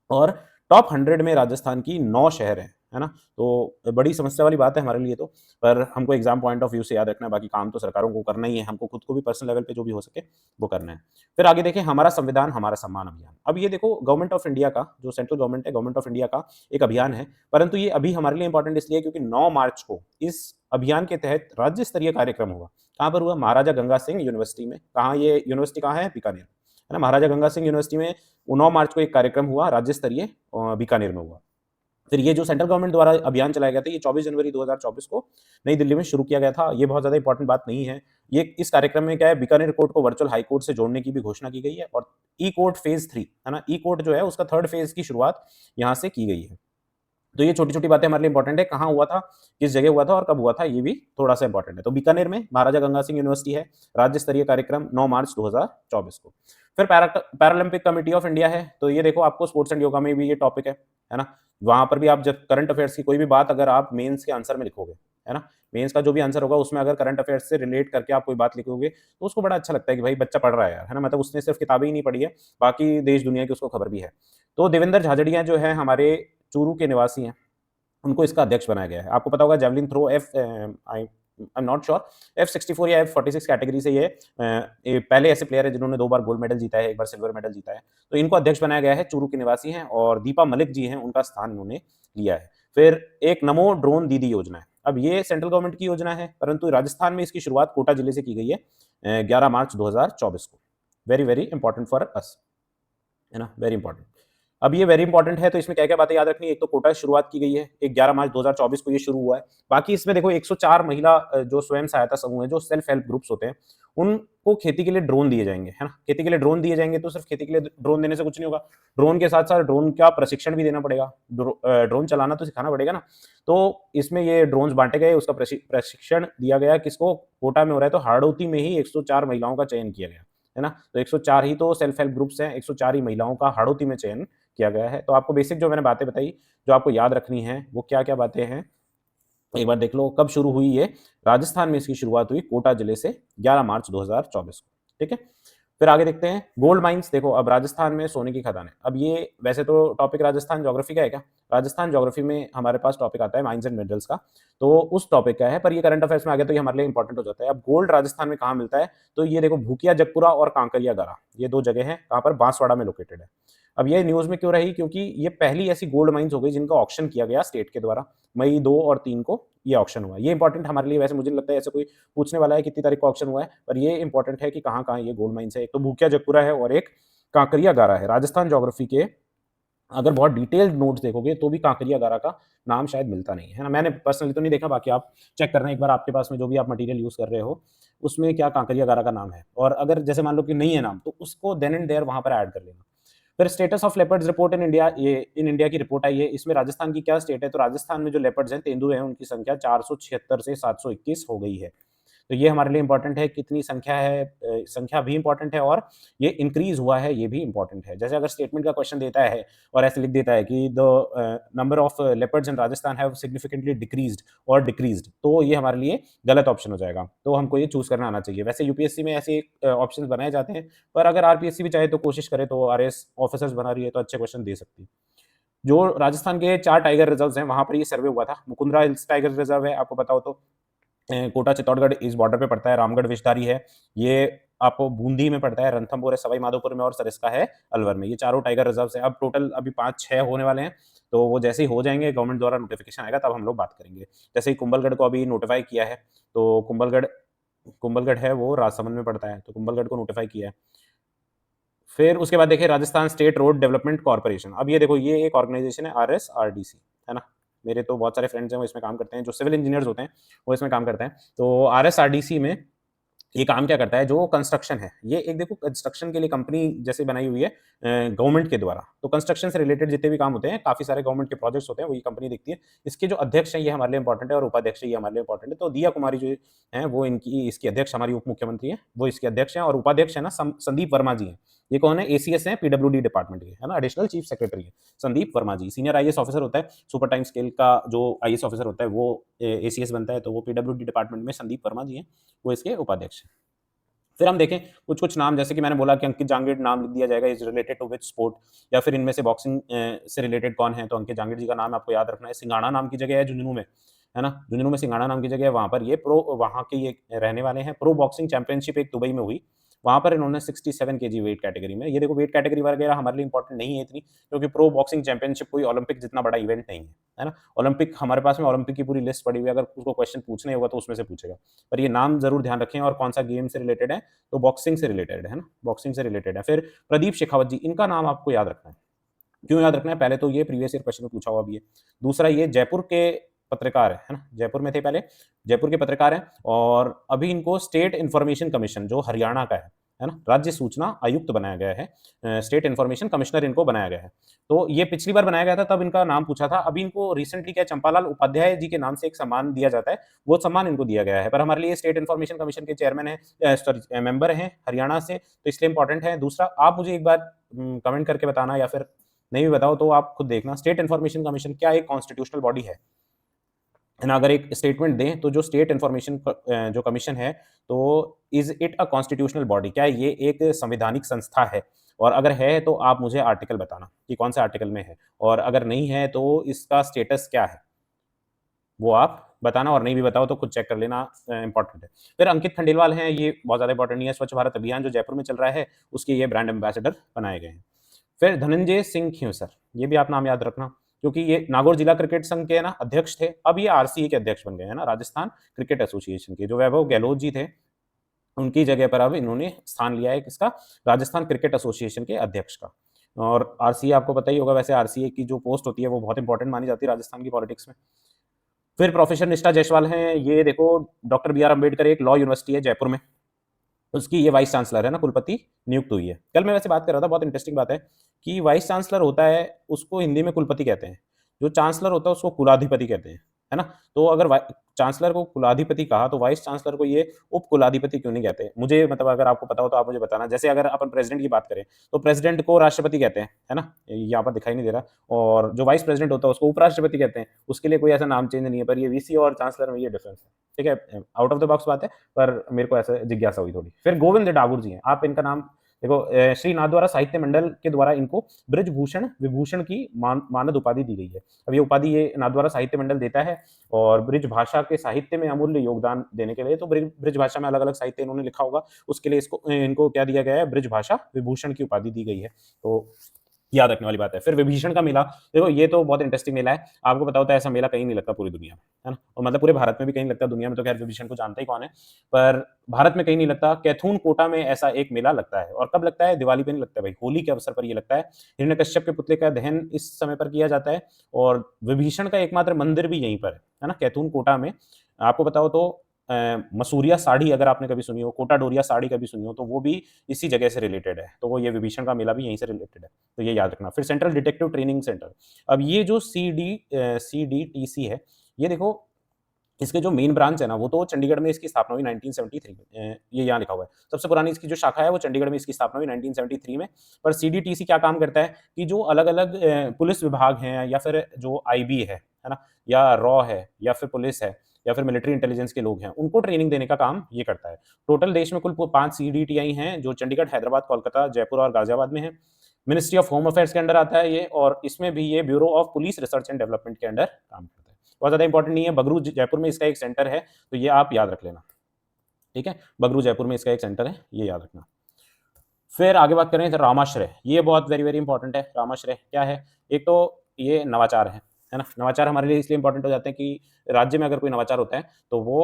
और टॉप 100 में राजस्थान की 9 शहर हैं, है ना, तो बड़ी समस्या वाली बात है हमारे लिए तो, पर हमको एग्जाम पॉइंट ऑफ व्यू से याद रखना है, बाकी काम तो सरकारों को करना ही है, हमको खुद को भी पर्सनल लेवल पे जो भी हो सके वो करना है। फिर आगे देखें, हमारा संविधान हमारा सम्मान अभियान। अब ये देखो, गवर्नमेंट ऑफ इंडिया का जो सेंट्रल गवर्नमेंट है, गवर्नमेंट ऑफ इंडिया का एक अभियान है, परंतु ये अभी हमारे लिए इंपॉर्टेंट इसलिए क्योंकि 9 मार्च को इस अभियान के तहत राज्य स्तरीय कार्यक्रम हुआ। कहाँ पर हुआ, महाराजा गंगा सिंह यूनिवर्सिटी में। कहाँ, ये यूनिवर्सिटी कहाँ है, बीकानेर, है ना, महाराजा गंगा सिंह यूनिवर्सिटी में 9 मार्च को एक कार्यक्रम हुआ राज्य स्तरीय, बीकानेर में हुआ। फिर ये जो सेंट्रल गवर्नमेंट द्वारा अभियान चलाया गया था ये 24 जनवरी 2024 को नई दिल्ली में शुरू किया गया था। ये बहुत ज्यादा इंपॉर्टेंट बात नहीं है। ये इस कार्यक्रम में क्या है, बीकानेर कोर्ट को वर्चुअल हाई कोर्ट से जोड़ने की भी घोषणा की गई है, और ई कोर्ट फेज 3, है ना, ई कोर्ट जो है उसका थर्ड फेज की शुरुआत यहाँ से की गई है। तो ये छोटी-छोटी बातें हमारे लिए इंपॉर्टेंट है, कहाँ हुआ था, किस जगह हुआ था और कब हुआ था, ये भी थोड़ा-सा इंपॉर्टेंट है। तो बीकानेर में महाराजा गंगा सिंह यूनिवर्सिटी है, राज्य स्तरीय कार्यक्रम 9 मार्च 2024 को। फिर पैरालंपिक कमिटी ऑफ इंडिया है, तो ये देखो आपको स्पोर्ट्स एंड योगा में भी ये टॉपिक है ना? वहाँ पर भी आप जब करंट अफेयर्स की कोई भी बात अगर आप मेंस के आंसर में लिखोगे, है ना? मेंस का जो भी आंसर होगा उसमें अगर करंट अफेयर्स से रिलेट करके आप कोई बात लिखोगे, तो उसको बड़ा अच्छा लगता है कि भाई बच्चा पढ़ रहा है यार, है ना? मतलब उसने सिर्फ किताबें ही नहीं पढ़ी है, बाकी देश दुनिया की उसको खबर भी है। तो देवेंद्र झाझड़िया जो है हमारे चूरू के निवासी हैं, उनको इसका अध्यक्ष बनाया गया है। आपको पता होगा javelin throw I am not sure F64 या F46 कैटेगरी से ये पहले ऐसे प्लेयर है जिन्होंने 2 बार गोल्ड मेडल जीता है, 1 बार सिल्वर मेडल जीता है। तो इनको अध्यक्ष बनाया गया है, चूरू के निवासी हैं, और दीपा मलिक जी हैं, उनका स्थान इन्होंने लिया है। फिर एक नमो ड्रोन दीदी योजना है। अब ये सेंट्रल गवर्नमेंट की योजना है, परंतु राजस्थान में इसकी शुरुआत कोटा जिले से की गई है 11 मार्च 2024 को। Very very important for us, है ना, वेरी इंपॉर्टेंट। अब ये वेरी इंपॉर्टेंट है, तो इसमें क्या-क्या बातें याद रखनी है। एक तो कोटा से शुरुआत की गई है, एक 11 मार्च 2024 को ये शुरू हुआ है। बाकी इसमें देखो 104 महिला जो स्वयं सहायता समूह है, जो सेल्फ हेल्प ग्रुप्स होते हैं, उनको खेती के लिए ड्रोन दिए जाएँगे, है ना? खेती के लिए ड्रोन दिए जाएँगे, तो सिर्फ खेती के लिए ड्रोन देने से कुछ नहीं होगा। ड्रोन के साथ-साथ ड्रोन का प्रशिक्षण भी देना पड़ेगा। ड्रोन चलाना तो सिखाना पड़ेगा ना। तो इसमें ये ड्रोन्स बाँटे गए, उसका प्रशिक्षण दिया गया किसको? कोटा में हो रहा है, तो हाड़ौती में ही 104 महिलाओं का चयन किया गया, है ना? तो 104 ही तो सेल्फ हेल्प ग्रुप्स हैं, 104 ही महिलाओं का हाड़ौती में चयन किया गया है। तो आपको बेसिक जो मैंने बातें बताई, जो आपको याद रखनी है, वो क्या-क्या बातें हैं, एक बार देख लो। कब शुरू हुई ये? राजस्थान में इसकी शुरुआत हुई कोटा जिले से 11 मार्च 2024 को, ठीक है? फिर आगे देखते हैं गोल्ड माइन्स। देखो अब राजस्थान में सोने की खदानें। अब ये वैसे तो टॉपिक राजस्थान ज्योग्राफी का है क्या? राजस्थान ज्योग्राफी में हमारे पास टॉपिक आता है माइन्स एंड मिनरल्स का, तो उस टॉपिक का है, पर ये करंट अफेयर्स में आ गया तो ये हमारे लिए इंपॉर्टेंट हो जाता है। अब गोल्ड राजस्थान में कहाँ मिलता है? तो ये देखो भूकिया जगपुरा और कांकरिया गरा, ये 2 जगह हैं, कहाँ पर? बांसवाड़ा में लोकेटेड है। अब ये न्यूज़ में क्यों रही? क्योंकि ये पहली ऐसी गोल्ड माइन्स हो गई जिनका ऑक्शन किया गया स्टेट के द्वारा। मई 2 और 3 को ये ऑक्शन हुआ। ये इंपॉर्टेंट हमारे लिए, वैसे मुझे नहीं लगता है ऐसा कोई पूछने वाला है कितनी तारीख को ऑक्शन हुआ है, पर ये इंपॉर्टेंट है कि कहाँ-कहाँ ये गोल्ड माइन्स है। एक तो भूकिया जगपुरा है और एक कांकरिया गारा है। राजस्थान ज्योग्राफी के अगर बहुत डिटेल्ड नोट्स देखोगे तो भी कांकरिया गारा का नाम शायद मिलता नहीं है ना? मैंने पर्सनली तो नहीं देखा, बाकी आप चेक करना एक बार आपके पास में जो भी आप मटेरियल यूज़ कर रहे हो, उसमें क्या कांकरिया गारा का नाम है। और अगर जैसे मान लो कि नहीं है नाम, तो उसको देन एंड देयर वहाँ पर ऐड कर लेना। फिर status of leopards report in India, ये इन इंडिया की रिपोर्ट आई है। इसमें राजस्थान की क्या स्टेट है? तो राजस्थान में जो लेपर्ड्स हैं, तेंदुए हैं, उनकी संख्या 476 से 721 हो गई है। तो ये हमारे लिए इंपॉर्टेंट है, कितनी संख्या है, संख्या भी इंपॉर्टेंट है और ये इंक्रीज़ हुआ है, ये भी इंपॉर्टेंट है। जैसे अगर स्टेटमेंट का क्वेश्चन देता है और ऐसे लिख देता है कि number of leopards in Rajasthan have significantly decreased और डिक्रीज़्ड, तो ये हमारे लिए गलत ऑप्शन हो जाएगा। तो हमको ये चूज़ करना आना चाहिए। वैसे यूपीएससी में ऐसे ऑप्शंस बनाए जाते हैं, पर अगर आरपीएससी भी चाहे तो कोशिश करे तो आरएएस ऑफिसर्स बना रही है तो अच्छे क्वेश्चन दे सकती है। जो राजस्थान के 4 टाइगर रिज़र्व्स हैं, वहाँ पर ये सर्वे हुआ था। मुकुंदरा हिल्स टाइगर रिज़र्व है, आपको पता हो तो। कोटा चित्तौड़गढ़ इस बॉर्डर पे पड़ता है, रामगढ़ विषधारी है, ये आपको बूंदी में पड़ता है, रणथंभौर है सवाई माधोपुर में और सरिस्का है अलवर में। ये चारों टाइगर रिजर्व्स हैं। अब टोटल अभी 5-6 होने वाले हैं, तो वो जैसे ही हो जाएँगे गवर्नमेंट द्वारा नोटिफ़िकेशन आएगा तब हम लोग बात करेंगे। जैसे ही कुंभलगढ़ को अभी नोटिफ़ाई किया है, तो कुंभलगढ़ कुंभलगढ़ है वो राजसमंद में पड़ता है, तो कुंभलगढ़ को नोटिफ़ाई किया है। फिर उसके बाद देखिए Rajasthan state road development corporation. अब ये देखो ये एक ऑर्गेनाइज़ेशन है आरएसआरडीसी, है ना? मेरे तो बहुत सारे फ्रेंड्स हैं वो इसमें काम करते हैं, जो सिविल इंजीनियर्स होते हैं, वो इसमें काम करते हैं। तो आरएसआरडीसी में ये काम क्या करता है, जो कंस्ट्रक्शन है, ये एक देखो कंस्ट्रक्शन के लिए कंपनी जैसे बनाई हुई है गवर्नमेंट के द्वारा। तो कंस्ट्रक्शन से रिलेटेड जितने भी काम होते हैं, काफ़ी सारे गवर्नमेंट के प्रोजेक्ट्स होते हैं, वो ये कंपनी देखती है। इसके जो अध्यक्ष हैं, ये हमारे लिए इंपॉर्टेंट है और उपाध्यक्ष ये हमारे लिए इंपॉर्टेंट है। तो दिया कुमारी जो हैं, वो इनकी इसकी अध्यक्ष हमारी उप मुख्यमंत्री हैं, वो इसके अध्यक्ष हैं और उपाध्यक्ष है ना संदीप वर्मा जी हैं। ये कौन है? एसीएस हैं, पीडब्ल्यूडी डिपार्टमेंट के, है ना? एडिशनल चीफ सेक्रेटरी है, संदीप वर्मा जी। सीनियर आईएएस ऑफिसर होता है, सुपर टाइम स्केल का जो आईएएस ऑफिसर होता है, वो एसीएस बनता है, तो वो पीडब्ल्यूडी डिपार्टमेंट में संदीप वर्मा जी हैं, वो इसके उपाध्यक्ष हैं। फिर हम देखें कुछ-कुछ नाम, जैसे कि मैंने बोला कि अंकित जांगिड नाम लिख दिया जाएगा, is related to which sport, या फिर इनमें से बॉक्सिंग से रिलेटेड कौन है, तो अंकित जांगिड जी का नाम आपको याद रखना है। सिंघाड़ा नाम की जगह है झुंझुनू में, है ना? झुंझुनू में सिंघाड़ा नाम की जगह है, वहाँ पर ये वहाँ के ये रहने वाले हैं। प्रो बॉक्सिंग चैंपियनशिप एक दुबई में हुई, वहाँ पर इन्होंने 67 केजी वेट कैटेगरी में, ये देखो वेट कैटेगरी वगैरह हमारे लिए इंपॉर्टेंट नहीं है इतनी, क्योंकि प्रो बॉक्सिंग चैंपियनशिप कोई ओलंपिक जितना बड़ा इवेंट नहीं है ना? ओलंपिक हमारे पास में ओलंपिक की पूरी लिस्ट पड़ी हुई है, अगर उसको क्वेश्चन पूछने होगा तो उसमें से पूछेगा। पर ये नाम ज़रूर ध्यान रखें और कौन-सा गेम से रिलेटेड है, तो बॉक्सिंग से रिलेटेड है ना? बॉक्सिंग से रिलेटेड है। फिर प्रदीप शेखावत जी, इनका नाम आपको याद रखना है। क्यों याद रखना है? पहले तो ये प्रीवियस ईयर क्वेश्चन में पूछा हुआ भी है। दूसरा ये जयपुर के पत्रकार हैं, है ना? जयपुर में थे पहले, जयपुर के पत्रकार हैं और अभी इनको स्टेट इन्फॉर्मेशन कमीशन जो हरियाणा का है ना? राज्य सूचना आयुक्त बनाया गया है। स्टेट इन्फॉर्मेशन कमिश्नर इनको बनाया गया है। तो ये पिछली बार बनाया गया था तब इनका नाम पूछा था। अभी इनको रिसेंटली क्या चंपालाल उपाध्याय जी के नाम से एक सम्मान दिया जाता है, वो सम्मान इनको दिया गया है। पर हमारे लिए स्टेट इन्फॉर्मेशन कमीशन के चेयरमैन हैं, सॉरी मेंबर हैं हरियाणा से, तो इसलिए इंपॉर्टेंट है। दूसरा आप मुझे एक बार कमेंट करके बताना या फिर नहीं भी बताओ तो आप खुद देखना, स्टेट इन्फॉर्मेशन कमीशन क्या एक कॉन्स्टिट्यूशनल बॉडी है ना? अगर एक स्टेटमेंट दें तो जो स्टेट इन्फॉर्मेशन जो कमीशन है, तो is it a constitutional body, क्या ये एक संवैधानिक संस्था है? और अगर है तो आप मुझे आर्टिकल बताना कि कौन से आर्टिकल में है, और अगर नहीं है तो इसका स्टेटस क्या है, वो आप बताना, और नहीं भी बताओ तो खुद चेक कर लेना, इंपॉर्टेंट है। फिर अंकित खंडेलवाल हैं, ये बहुत ज़्यादा इंपॉर्टेंट नहीं है, स्वच्छ भारत अभियान जो जयपुर में चल रहा है, उसके ये ब्रांड एम्बेसडर बनाए गए हैं। फिर धनंजय सिंह खेवसर, ये भी आप नाम याद रखना, क्योंकि ये नागौर जिला क्रिकेट संघ के ना अध्यक्ष थे, अब ये आरसीए के अध्यक्ष बन गए हैं ना, राजस्थान क्रिकेट एसोसिएशन के। जो वैभव गहलोत जी थे, उनकी जगह पर अब इन्होंने स्थान लिया है किसका? राजस्थान क्रिकेट एसोसिएशन के अध्यक्ष का। और आरसीए आपको पता ही होगा, वैसे आरसीए की जो पोस्ट होती है वो बहुत इंपॉर्टेंट मानी जाती है राजस्थान की पॉलिटिक्स में। फिर प्रोफेसर निष्ठा जायसवाल हैं, ये देखो डॉक्टर बी आर अम्बेडकर एक लॉ यूनिवर्सिटी है जयपुर में, उसकी ये वाइस चांसलर है ना, कुलपति नियुक्त हुई है। कल मैं वैसे बात कर रहा था, बहुत इंटरेस्टिंग बात है कि वाइस चांसलर होता है उसको हिंदी में कुलपति कहते हैं, जो चांसलर होता है उसको कुलाधिपति कहते हैं, है ना। तो अगर चांसलर को कुलाधिपति कहा तो वाइस चांसलर को ये उप कुलाधिपति क्यों नहीं कहते? मुझे मतलब अगर आपको पता हो तो आप मुझे बताना। जैसे अगर अपन प्रेसिडेंट की बात करें तो प्रेसिडेंट को राष्ट्रपति कहते हैं, है ना, यहाँ पर दिखाई नहीं दे रहा, और जो वाइस प्रेसिडेंट होता है उसको उपराष्ट्रपति कहते हैं। उसके लिए कोई ऐसा नाम चेंज नहीं है, पर ये वीसी और चांसलर में ये डिफरेंस है, ठीक है, आउट ऑफ द बॉक्स बात है, पर मेरे को ऐसा जिज्ञासा हुई थोड़ी। फिर गोविंद डागुर जी हैं, आप इनका नाम देखो, श्री नाथद्वारा साहित्य मंडल के द्वारा इनको ब्रजभूषण विभूषण की मानद उपाधि दी गई है। अब ये उपाधि ये नाथद्वारा साहित्य मंडल देता है, और ब्रिज भाषा के साहित्य में अमूल्य योगदान देने के लिए, तो ब्रिज भाषा में अलग अलग साहित्य इन्होंने लिखा होगा, उसके लिए इसको इनको क्या दिया गया है, ब्रिज भाषा विभूषण की उपाधि दी गई है। तो याद रखने वाली बात है। फिर विभीषण का मेला, देखो ये तो बहुत इंटरेस्टिंग मेला है, आपको पता होता है ऐसा मेला कहीं नहीं लगता पूरी दुनिया में, है ना, और मतलब पूरे भारत में भी कहीं नहीं लगता, दुनिया में तो खैर विभीषण को जानता ही कौन है, पर भारत में कहीं नहीं लगता। कैथून कोटा में ऐसा एक मेला लगता है, और कब लगता है? दिवाली पे नहीं लगता भाई, होली के अवसर पर ये लगता है। हिरण्यकश्यप के पुतले का दहन इस समय पर किया जाता है, और विभीषण का एकमात्र मंदिर भी यहीं पर है ना, कैथून कोटा में। आपको पता हो तो मसूरिया साड़ी अगर आपने कभी सुनी हो, कोटा डोरिया साड़ी कभी सुनी हो, तो वो भी इसी जगह से रिलेटेड है, तो वो ये विभीषण का मेला भी यहीं से रिलेटेड है, तो ये याद रखना। फिर सेंट्रल डिटेक्टिव ट्रेनिंग सेंटर, अब ये जो CDTC है, ये देखो इसके जो मेन ब्रांच है ना, वो तो चंडीगढ़ में इसकी स्थापना हुई 1973 में, ये यहाँ लिखा हुआ है। सबसे पुरानी इसकी जो शाखा है वो चंडीगढ़ में इसकी स्थापना हुई 1973 में। पर सीडीटीसी क्या काम करता है कि जो अलग अलग पुलिस विभाग हैं, या फिर जो आईबी है ना, या रॉ है, या फिर पुलिस है, या फिर मिलिट्री इंटेलिजेंस के लोग हैं, उनको ट्रेनिंग देने का काम ये करता है। टोटल देश में कुल 5 सीडीटीआई हैं, जो चंडीगढ़, हैदराबाद, कोलकाता, जयपुर और गाजियाबाद में है। मिनिस्ट्री ऑफ होम अफेयर्स के अंडर आता है ये, और इसमें भी ये bureau of police research and development के अंडर काम करता है। बहुत ज्यादा इंपॉर्टेंट नहीं है, बगरू जयपुर में इसका एक सेंटर है, तो ये आप याद रख लेना, ठीक है, बगरू जयपुर में इसका एक सेंटर है, ये याद रखना। फिर आगे बात करें तो रामाश्रय, ये बहुत वेरी वेरी इंपॉर्टेंट है। रामाश्रय क्या है? एक तो ये नवाचार है ना, नवाचार हमारे लिए इसलिए इंपॉर्टेंट हो जाते हैं कि राज्य में अगर कोई नवाचार होता है तो वो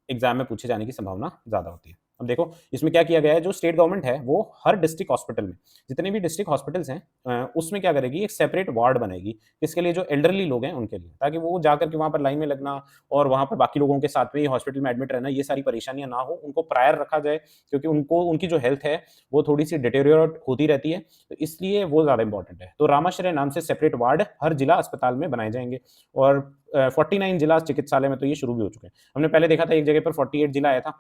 एग्जाम में पूछे जाने की संभावना ज्यादा होती है। अब देखो इसमें क्या किया गया है, जो स्टेट गवर्नमेंट है वो हर डिस्ट्रिक्ट हॉस्पिटल में, जितने भी डिस्ट्रिक्ट हॉस्पिटल्स हैं, उसमें क्या करेगी, एक सेपरेट वार्ड बनाएगी, किसके लिए? जो एल्डरली लोग हैं उनके लिए, ताकि वो जाकर के वहां पर लाइन में लगना और वहां पर बाकी लोगों के साथ में हॉस्पिटल में एडमिट रहना, ये सारी परेशानियां ना हो, उनको प्रायर रखा जाए, क्योंकि उनको उनकी जो हेल्थ है वो थोड़ी सी डिटेरियोरेट होती रहती है, तो इसलिए वो ज्यादा इंपॉर्टेंट है। तो रामाश्रय नाम से सेपरेट वार्ड हर जिला अस्पताल में बनाए जाएंगे, और 49 जिला चिकित्सालय में तो ये शुरू भी हो चुके हैं। हमने पहले देखा था एक जगह पर 48 जिला आया था,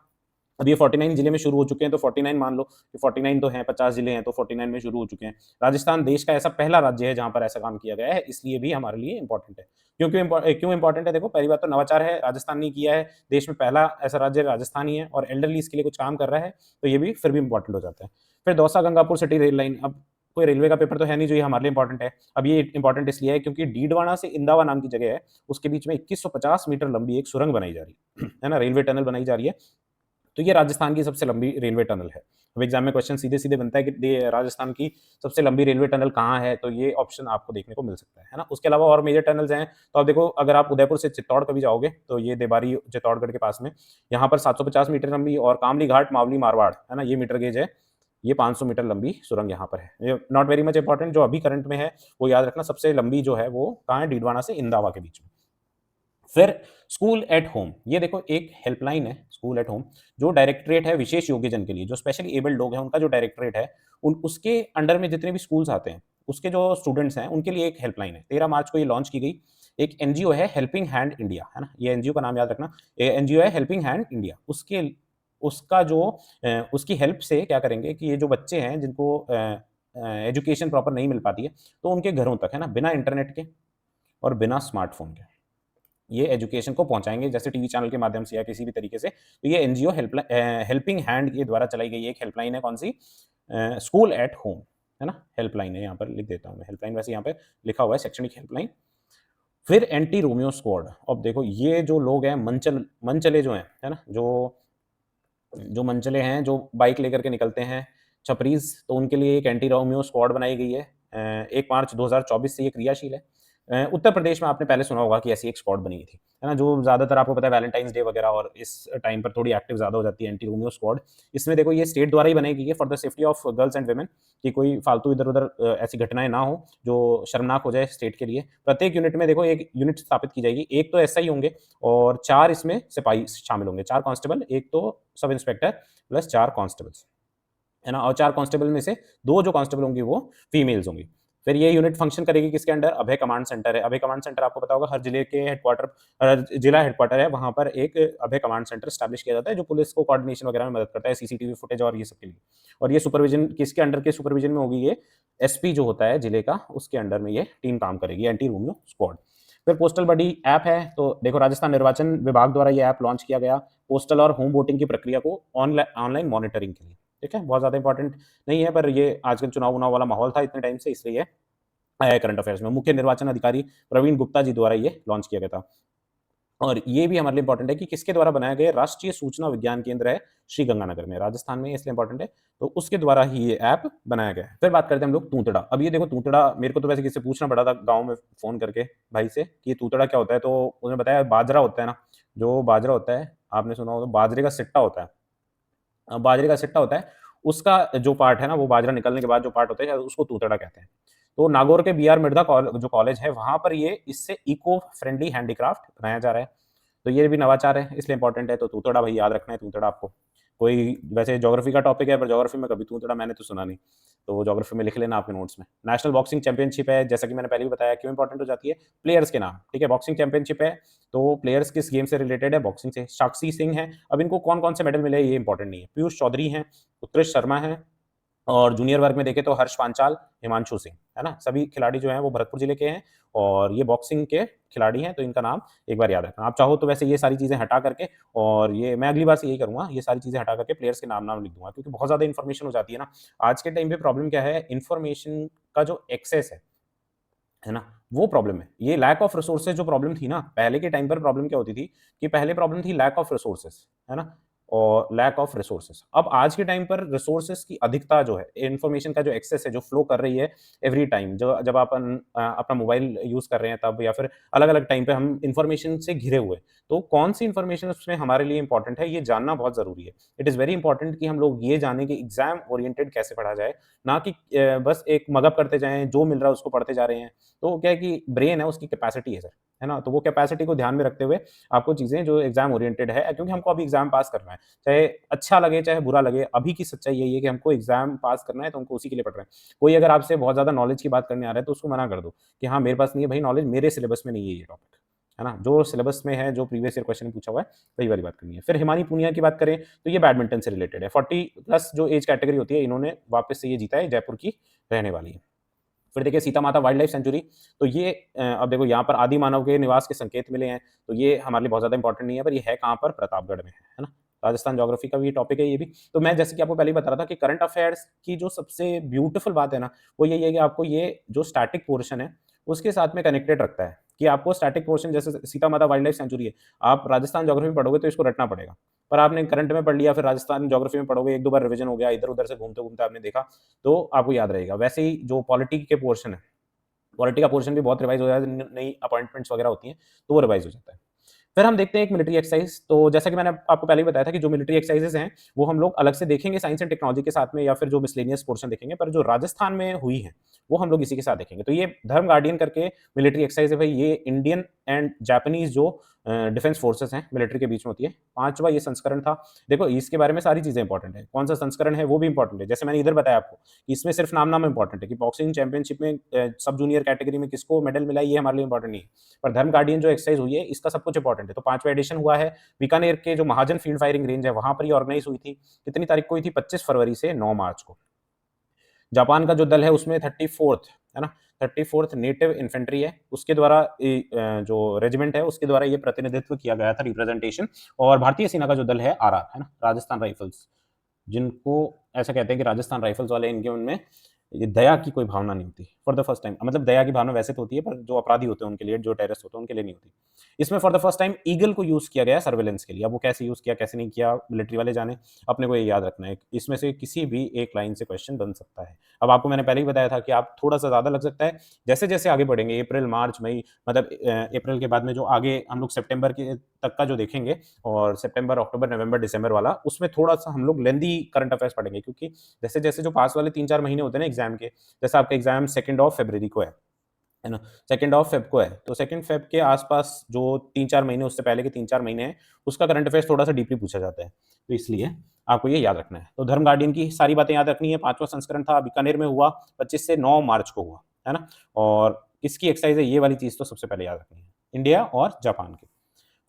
अब ये 49 जिले में शुरू हो चुके हैं, तो 49 मान लो कि 49 तो हैं, 50 जिले हैं, तो 49 में शुरू हो चुके हैं। राजस्थान देश का ऐसा पहला राज्य है जहां पर ऐसा काम किया गया है, इसलिए भी हमारे लिए इंपॉर्टेंट है। क्यों इंपॉर्टेंट है? देखो पहली बात तो नवाचार है, राजस्थान ने किया है, देश में पहला ऐसा राज्य राजस्थान ही है, और एल्डरली इसके लिए कुछ काम कर रहा है, तो ये भी फिर भी इंपॉर्टेंट हो जाता है। फिर Dausa Gangapur city rail line, अब कोई रेलवे का पेपर तो है नहीं जो ये हमारे लिए इंपॉर्टेंट है। अब ये इंपॉर्टेंट इसलिए है क्योंकि डीडवाना से इंदावा नाम की जगह है, उसके बीच में 2150 मीटर लंबी एक सुरंग बनाई जा रही है ना, रेलवे टनल बनाई जा रही है, तो ये राजस्थान की सबसे लंबी रेलवे टनल है। अब एग्जाम में क्वेश्चन सीधे सीधे बनता है कि राजस्थान की सबसे लंबी रेलवे टनल कहाँ है, तो ये ऑप्शन आपको देखने को मिल सकता है ना। उसके अलावा और मेजर टनल्स हैं, तो आप देखो अगर आप उदयपुर से चित्तौड़ कभी जाओगे तो ये देबारी चित्तौड़गढ़ के पास में, यहाँ पर 750 मीटर लंबी, और कामली घाट मावली मारवाड़, है ना, ये मीटर गेज है, ये 500 मीटर लंबी सुरंग यहाँ पर है। ये नॉट वेरी मच इंपॉर्टेंट, जो अभी करंट में है वो याद रखना, सबसे लंबी जो है वो कहाँ है, डीडवाना से इंदावा के बीच में। फिर स्कूल एट होम, ये देखो एक हेल्पलाइन है स्कूल एट होम, जो डायरेक्टरेट है विशेष योग्यजन के लिए, जो स्पेशली एबल्ड लोग हैं उनका जो डायरेक्टरेट है, उसके अंडर में जितने भी स्कूल्स आते हैं उसके जो स्टूडेंट्स हैं उनके लिए एक हेल्पलाइन है। 13 मार्च को ये लॉन्च की गई। एक एनजीओ है हेल्पिंग हैंड इंडिया, है ना, ये एनजीओ का नाम याद रखना, एनजीओ है हेल्पिंग हैंड इंडिया। उसके उसका जो उसकी हेल्प से क्या करेंगे कि ये जो बच्चे हैं जिनको एजुकेशन प्रॉपर नहीं मिल पाती है, तो उनके घरों तक, है ना, बिना इंटरनेट के और बिना स्मार्टफोन के ये एजुकेशन को पहुंचाएंगे, जैसे टीवी चैनल के माध्यम से या किसी भी तरीके से। तो ये एनजीओ हेल्पिंग हैंड के द्वारा चलाई गई एक हेल्पलाइन है, कौन सी? स्कूल एट होम, है ना, हेल्पलाइन है, यहाँ पर लिख देता हूँ मैं, हेल्पलाइन वैसे यहाँ पे लिखा हुआ है, शैक्षणिक हेल्पलाइन। फिर एंटी रोमियो स्क्वाड, अब देखो ये जो लोग हैं मनचले जो हैं, है ना, जो जो मनचले हैं, जो बाइक लेकर के निकलते हैं छपरीज, तो उनके लिए एक एंटी रोमियो स्क्वाड बनाई गई है। 1 मार्च 2024 से ये क्रियाशील है। उत्तर प्रदेश में आपने पहले सुना होगा कि ऐसी एक स्क्वाड बनी हुई थी, है ना? जो ज़्यादातर आपको पता है वैलेंटाइन्स डे वगैरह और इस टाइम पर थोड़ी एक्टिव ज़्यादा हो जाती है, एंटी रोमियो स्क्वाड। इसमें देखो ये स्टेट द्वारा ही बनाई गई है for the safety of girls and women, कि कोई फालतू इधर-उधर ऐसी घटनाएँ ना हो, जो शर्मनाक हो जाए स्टेट के लिए। प्रत्येक यूनिट में देखो एक यूनिट स्थापित की जाएगी, एक तो एसआई होंगे और 4 इसमें सिपाही शामिल होंगे, 4 कांस्टेबल, एक तो सब इंस्पेक्टर प्लस 4 कांस्टेबल्स, है ना? और 4 कांस्टेबल में से 2 जो कांस्टेबल होंगी वो फीमेल्स होंगी। फिर ये यूनिट फंक्शन करेगी किसके अंडर? अभय कमांड सेंटर है। अभय कमांड सेंटर आपको पता होगा हर जिले के हेडक्वार्टर जिला हेडक्वार्टर है, वहाँ पर एक अभय कमांड सेंटर एस्टैब्लिश किया जाता है, जो पुलिस को कोऑर्डिनेशन वगैरह में मदद करता है, सीसीटीवी फुटेज और ये सब के लिए। और ये सुपरविज़न किसके अंडर के सुपरविज़न में होगी ये? एसपी जो होता है जिले का, उसके अंडर में ये टीम काम करेगी, एंटी रोमियो स्क्वाड। फिर पोस्टल बडी ऐप है, तो देखो राजस्थान निर्वाचन विभाग द्वारा ये ऐप लॉन्च किया गया, पोस्टल और होम वोटिंग की प्रक्रिया को ऑनलाइन मॉनिटरिंग के लिए। ठीक है? बहुत ज़्यादा इंपॉर्टेंट नहीं है, पर ये आजकल चुनाव-वुनाव वाला माहौल था इतने टाइम से, इसलिए ये आया है करंट अफेयर्स में। मुख्य निर्वाचन अधिकारी प्रवीण गुप्ता जी द्वारा ये लॉन्च किया गया था। और ये भी हमारे लिए इंपॉर्टेंट है कि किसके द्वारा बनाया गया? राष्ट्रीय सूचना विज्ञान केंद्र है श्रीगंगानगर में, राजस्थान में, इसलिए इंपॉर्टेंट है। तो उसके द्वारा ही ये ऐप बनाया गया है। फिर बात करते हैं हम लोग तूतड़ा। अब ये देखो तूतड़ा, मेरे को तो वैसे किसी से पूछना पड़ा था गाँव में फ़ोन करके भाई से कि तूतड़ा क्या होता है? तो उन्होंने बताया बाजरा होता है ना, जो बाजरा होता है, आपने सुना होगा बाजरे का सिट्टा होता है। बाजरे का सिट्टा होता है, उसका जो पार्ट है ना, वो बाजरा निकलने के बाद जो पार्ट होता है, उसको तूतड़ा कहते हैं। तो नागौर के बीआर मिर्धा जो कॉलेज है, वहाँ पर ये इससे इको फ्रेंडली हैंडीक्राफ्ट बनाया जा रहा है। तो ये भी नवाचार है, इसलिए इंपॉर्टेंट है। तो तूतड़ा भाई याद रखना है, तूतड़ा आपको। कोई वैसे ज्योग्राफी का टॉपिक है, पर ज्योग्राफी में कभी तूतड़ा मैंने तो सुना नहीं। तो ज्योग्राफी में लिख लेना आपके नोट्स में। नेशनल बॉक्सिंग चैंपियनशिप है, जैसा कि मैंने पहले भी बताया, क्यों इंपॉर्टेंट हो जाती है? प्लेयर्स के नाम, ठीक है? बॉक्सिंग चैंपियनशिप है, तो प्लेयर्स किस गेम से रिलेटेड है? बॉक्सिंग से। साक्षी सिंह है, अब इनको कौन-कौन से मेडल मिले ये इंपॉर्टेंट नहीं है। पीयूष चौधरी हैं, उत्कृष्ट शर्मा हैं, और जूनियर वर्ग में देखें तो हर्ष पांचाल, हिमांशु सिंह, है ना? सभी खिलाड़ी जो हैं वो भरतपुर जिले के हैं और ये बॉक्सिंग के खिलाड़ी हैं, तो इनका नाम एक बार याद रखना। आप चाहो तो वैसे ये सारी चीज़ें हटा करके, और ये मैं अगली बार से यही करूँगा, ये सारी चीज़ें हटा करके प्लेयर्स के नाम-नाम लिख दूँगा, क्योंकि बहुत ज़्यादा इन्फॉर्मेशन हो जाती है ना। आज के टाइम पे प्रॉब्लम क्या है? इन्फॉर्मेशन का जो एक्सेस है ना? वो प्रॉब्लम है। ये लैक ऑफ रिसोर्सेज़ जो प्रॉब्लम थी ना, पहले के टाइम पर प्रॉब्लम क्या होती थी कि पहले प्रॉब्लम थी लैक ऑफ रिसोर्सेज़, है ना? और लैक ऑफ रिसोर्सेज़। अब आज के टाइम पर रिसोर्सेज़ की अधिकता जो है, इन्फॉर्मेशन का जो एक्सेस है, जो फ्लो कर रही है एवरी टाइम, जो जब अपन अपना मोबाइल यूज़ कर रहे हैं तब, या फिर अलग-अलग टाइम पे हम इन्फॉर्मेशन से घिरे हुए हैं। तो कौन-सी इन्फॉर्मेशन उसमें हमारे लिए इम्पोर्टेंट है, ये जानना बहुत ज़रूरी है। इट इज़ वेरी इंपॉर्टेंट कि हम लोग ये जानें कि एग्ज़ाम ओरिएंटेड कैसे पढ़ा जाए, ना कि बस एक मगअप करते जाएँ, जो मिल रहा है उसको पढ़ते जा रहे हैं। तो क्या है कि ब्रेन है, उसकी कैपेसिटी है सर, है ना? तो वो कैपेसिटी को ध्यान में रखते हुए आपको चीज़ें जो एग्ज़ाम ओरिएंटेड है, क्योंकि हमको अभी एग्ज़ाम पास करना है। चाहे अच्छा लगे, चाहे बुरा लगे, अभी की सच्चाई यही है कि हमको एग्ज़ाम पास करना है, तो हमको उसी के लिए पढ़ रहे हैं। कोई अगर आपसे बहुत ज़्यादा नॉलेज की बात करने आ रहा है, तो उसको मना कर दो कि हाँ, मेरे पास नहीं है भाई नॉलेज, मेरे सिलेबस में नहीं है ये टॉपिक, है ना? जो सिलेबस में है, जो प्रीवियस ईयर क्वेश्चन पूछा हुआ है, वही वाली बात करनी है। फिर हिमानी पूनिया की बात करें, तो ये बैडमिंटन से रिलेटेड है। 40 प्लस जो एज कैटेगरी होती है, इन्होंने वापस से ये जीता है, जयपुर की रहने वाली है। फिर देखिए सीता माता वाइल्ड लाइफ सेंचुरी, तो ये अब देखो यहाँ पर आदि मानव के निवास के संकेत मिले हैं, तो ये हमारे लिए बहुत ज़्यादा इंपॉर्टेंट नहीं है, पर ये है कहाँ पर? प्रतापगढ़ में है ना? राजस्थान ज्योग्राफी का भी टॉपिक है ये भी। तो मैं जैसे कि आपको पहले ही बता रहा था कि करंट अफेयर्स की जो सबसे ब्यूटीफुल बात है ना, वो यही है कि आपको ये जो स्टैटिक पोर्शन है, उसके साथ में कनेक्टेड रखता है, कि आपको स्टैटिक पोर्शन जैसे सीता माता वाइल्ड लाइफ सेंचुरी है, आप राजस्थान ज्योग्राफी में पढ़ोगे तो इसको रटना पड़ेगा। पर आपने करंट में पढ़ लिया, फिर राजस्थान ज्योग्राफी में पढ़ोगे, 1-2 बार रिवीजन हो गया, इधर-उधर से घूमते-घूमते आपने देखा, तो आपको याद रहेगा। वैसे ही जो पॉलिटी के पोर्शन है, पॉलिटी का पोर्शन भी बहुत रिवाइज़ हो जाता है, न नई अपॉइंटमेंट्स वगैरह होती हैं, तो वो रिवाइज़ हो जाता है। फिर हम देखते हैं एक मिलिट्री एक्सरसाइज़, तो जैसा कि मैंने आपको पहले ही बताया था कि जो मिलिट्री एक्सरसाइज़ेज़ हैं, वो हम लोग अलग से देखेंगे साइंस एंड टेक्नोलॉजी के साथ में, या फिर जो मिसलेनियस पोर्शन देखेंगे, पर जो राजस्थान में हुई हैं, वो हम लोग इसी के साथ देखेंगे। तो ये धर्म गार्डियन करके मिलिट्री एक्सरसाइज़ है भाई, ये इंडियन एंड जापानीज़ जो डिफेंस फोर्सेस हैं, मिलिट्री के बीच में होती है। 5वां ये संस्करण था। देखो इसके बारे में सारी चीज़ें इंपॉर्टेंट है। कौन-सा संस्करण है वो भी इंपॉर्टेंट है। जैसे मैंने इधर बताया आपको, कि इसमें सिर्फ नाम-नाम इंपॉर्टेंट है, कि बॉक्सिंग चैंपियनशिप में सब जूनियर कैटेगरी में किसको मेडल मिला है, ये हमारे लिए इंपॉर्टेंट नहीं है। पर धर्म गार्डियन जो एक्सरसाइज हुई है, इसका सब कुछ इंपॉर्टेंट है। तो 5वां एडिशन हुआ है। बीकानेर के जो महाजन फील्ड फायरिंग रेंज है, वहाँ पर ये ऑर्गेनाइज हुई थी। कितनी तारीख को हुई थी? 25 फरवरी से 9 मार्च को। जापान का जो दल है उसमें 34th, है ना? 34th नेटिव इन्फेंट्री है, उसके द्वारा जो रेजिमेंट है उसके द्वारा ये प्रतिनिधित्व किया गया था, रिप्रेजेंटेशन। और भारतीय सेना का जो दल है आरआर, है ना? राजस्थान राइफल्स, जिनको ऐसा कहते हैं कि राजस्थान राइफल्स वाले, इनके उनमें ये दया की कोई भावना नहीं होती फॉर द फर्स्ट टाइम। मतलब दया की भावना वैसे तो होती है, पर जो अपराधी होते हैं उनके लिए, जो टेररिस्ट होते हैं उनके लिए नहीं होती। इसमें for the first time eagle को यूज़ किया गया है सर्वेलेंस के लिए। अब वो कैसे यूज़ किया, कैसे नहीं किया, मिलिट्री वाले जाने, अपने को ये याद रखना है। इसमें से किसी भी एक लाइन से क्वेश्चन बन सकता है। अब आपको मैंने पहले ही बताया था कि आप थोड़ा-सा ज़्यादा लग सकता है, जैसे-जैसे आगे बढ़ेंगे अप्रैल, मार्च, मई, मतलब अप्रैल के बाद में जो आगे हम लोग सितंबर के तक का जो देखेंगे, और सितंबर, अक्टूबर, नवंबर, दिसंबर वाला, उसमें थोड़ा-सा हम लोग लेंथी करंट अफेयर्स पढ़ेंगे, क्योंकि जैसे-जैसे जो पास वाले 3-4 महीने होते हैं ना एग्ज़ाम के, जैसे आपका एग्ज़ाम 2 ऑफ फरवरी को है ना? 2 ऑफ फ़ेब को है, तो 2 फ़ेब के आस-पास जो 3-4 महीने, उससे पहले के 3-4 महीने हैं, उसका करंट अफेयर्स थोड़ा-सा डीपली पूछा जाता है। तो इसलिए आपको ये याद रखना है। तो धर्म गार्डियन की सारी बातें याद रखनी है। 5वां संस्करण था, बीकानेर में हुआ, 25 से 9 मार्च को हुआ, है ना? और किसकी एक्सरसाइज़ है, ये वाली चीज़ तो सबसे पहले याद रखनी है, इंडिया और जापान की।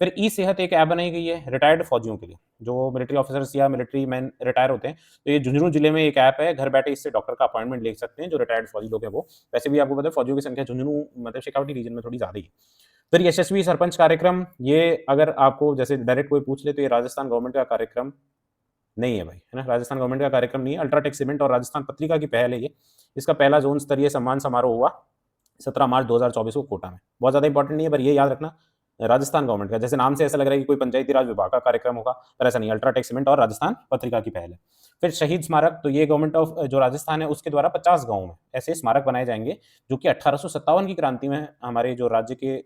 फिर ई सेहत एक ऐप बनाई गई है रिटायर्ड फौजियों के लिए, जो मिलिट्री ऑफिसर्स या मिलिट्री मैन रिटायर होते हैं, तो ये झुंझुनू जिले में एक ऐप है, घर बैठे इससे डॉक्टर का अपॉइंटमेंट ले सकते हैं जो रिटायर्ड फौजी लोग हैं वो। वैसे भी आपको पता है फौजियों की संख्या झुंझुनू, मतलब शेखावटी रीजन में थोड़ी ज़्यादा ही है। फिर यशस्वी सरपंच कार्यक्रम, ये अगर आपको जैसे डायरेक्ट कोई पूछ ले तो ये राजस्थान गवर्नमेंट का कार्यक्रम नहीं है भाई, है ना? राजस्थान गवर्नमेंट का कार्यक्रम नहीं है, अल्ट्राटेक सीमेंट और राजस्थान पत्रिका की पहल है ये। इसका पहला ज़ोन स्तरीय सम्मान समारोह हुआ 17 मार्च 2024 को कोटा में। बहुत ज़्यादा इंपॉर्टेंट नहीं है, पर ये याद रखना, राजस्थान गवर्नमेंट का, जैसे नाम से ऐसा लग रहा है कि कोई पंचायती राज विभाग का कार्यक्रम होगा, पर ऐसा नहीं, अल्ट्राटेक सीमेंट और राजस्थान पत्रिका की पहल है। फिर शहीद स्मारक, तो ये गवर्नमेंट ऑफ जो राजस्थान है उसके द्वारा 50 गाँव में ऐसे स्मारक बनाए जाएँगे, जो कि 1857 की क्रांति में हमारे जो राज्य के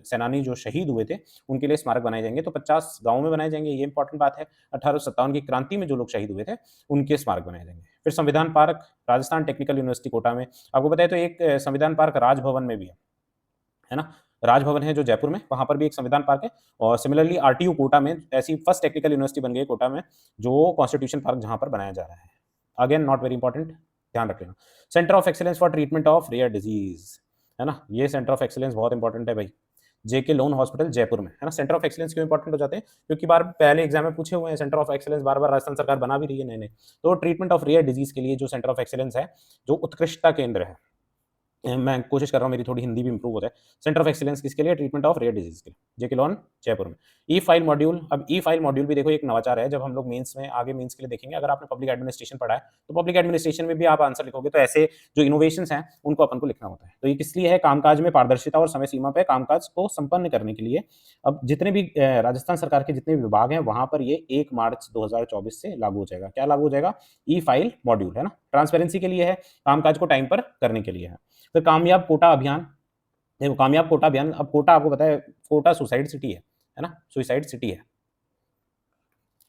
सेनानी जो शहीद हुए थे, उनके लिए स्मारक बनाए जाएँगे। तो 50 गाँव में बनाए जाएँगे, ये इंपॉर्टेंट बात है। 1857 की क्रांति में जो लोग शहीद हुए थे, उनके स्मारक बनाए जाएँगे। फिर Samvidhan park, Rajasthan technical university Kota में। आपको पता है तो एक संविधान पार्क राजभवन में भी है ना? राजभवन है जो जयपुर में, वहाँ पर भी एक संविधान पार्क है, और सिमिलरली आरटीयू कोटा में ऐसी फर्स्ट टेक्निकल यूनिवर्सिटी बन गई है कोटा में, जो कॉन्स्टिट्यूशन पार्क जहाँ पर बनाया जा रहा है। अगेन नॉट वेरी इंपॉर्टेंट, ध्यान रख लेना। Centre of excellence for treatment of rare disease, है ना? ये सेंटर ऑफ एक्सीलेंस बहुत इंपॉर्टेंट है भाई। जेके लोन हॉस्पिटल जयपुर में, है ना? सेंटर ऑफ एक्सीलेंस क्यों इंपॉर्टेंट हो जाते हैं? क्योंकि बार पहले एग्जाम में पूछे हुए हैं, सेंटर ऑफ एक्सीलेंस बार-बार राजस्थान सरकार बना भी रही है नए-नए। तो ट्रीटमेंट ऑफ रेयर डिजीज़ के लिए जो सेंटर ऑफ एक्सीलेंस है, जो उत्कृष्टता केंद्र है, मैं कोशिश कर रहा हूँ मेरी थोड़ी हिंदी भी इंप्रूव हो जाए। सेंटर ऑफ एक्सीलेंस किसके लिए? ट्रीटमेंट ऑफ रेयर डिजीज़ के लिए। जेके लॉन जयपुर में। ई फाइल मॉड्यूल, अब ई फाइल मॉड्यूल भी देखो एक नवाचार है, जब हम लोग मेंस में आगे मेंस के लिए देखेंगे, अगर आपने पब्लिक एडमिनिस्ट्रेशन पढ़ा है, तो पब्लिक एडमिनिस्ट्रेशन में भी आप आंसर लिखोगे, तो ऐसे जो इनोवेशंस हैं, उनको अपन को लिखना होता है। तो ये किस लिए है? कामकाज में पारदर्शिता और समय सीमा पे कामकाज को संपन्न करने के लिए। अब जितने भी राजस्थान सरकार के जितने भी विभाग हैं, वहाँ पर ये 1 मार्च 2024 से लागू हो जाएगा। क्या लागू हो जाएगा? ई फाइल मॉड्यूल, है ना? ट्रांसपेरेंसी के लिए है, कामकाज को टाइम पर करने के लिए है। फिर कामयाब कोटा अभियान, देखो कामयाब कोटा अभियान, अब कोटा आपको पता है, कोटा सुसाइड सिटी है ना? सुसाइड सिटी है।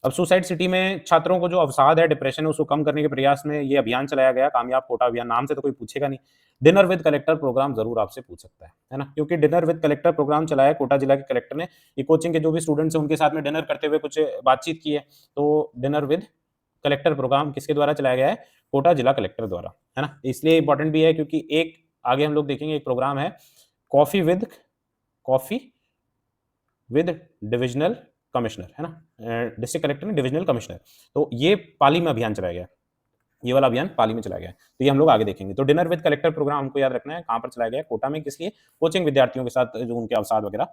अब सुसाइड सिटी में छात्रों को जो अवसाद है, डिप्रेशन है, उसको कम करने के प्रयास में ये अभियान चलाया गया, कामयाब कोटा अभियान। नाम से तो कोई पूछेगा नहीं। डिनर विद कलेक्टर प्रोग्राम ज़रूर आपसे पूछ सकता है ना? क्योंकि डिनर विद कलेक्टर प्रोग्राम चलाया कोटा जिला के कलेक्टर ने। ये कोचिंग के जो भी स्टूडेंट्स हैं, उनके साथ में डिनर करते हुए कुछ बातचीत की है। तो डिनर विद कलेक्टर प्रोग्राम किसके द्वारा चलाया गया है? कोटा जिला कलेक्टर द्वारा, है ना? इसलिए इंपॉर्टेंट भी है क्योंकि एक आगे हम लोग देखेंगे एक प्रोग्राम है, coffee with coffee with divisional commissioner, है ना? डिस्ट्रिक्ट कलेक्टर ने डिविजनल कमिश्नर, तो ये पाली में अभियान चलाया गया है। ये वाला अभियान पाली में चलाया गया है, तो ये हम लोग आगे देखेंगे। तो डिनर विद कलेक्टर प्रोग्राम हमको याद रखना है, कहाँ पर चलाया गया है? कोटा में। किस लिए? कोचिंग विद्यार्थियों के साथ जो उनके अवसाद वगैरह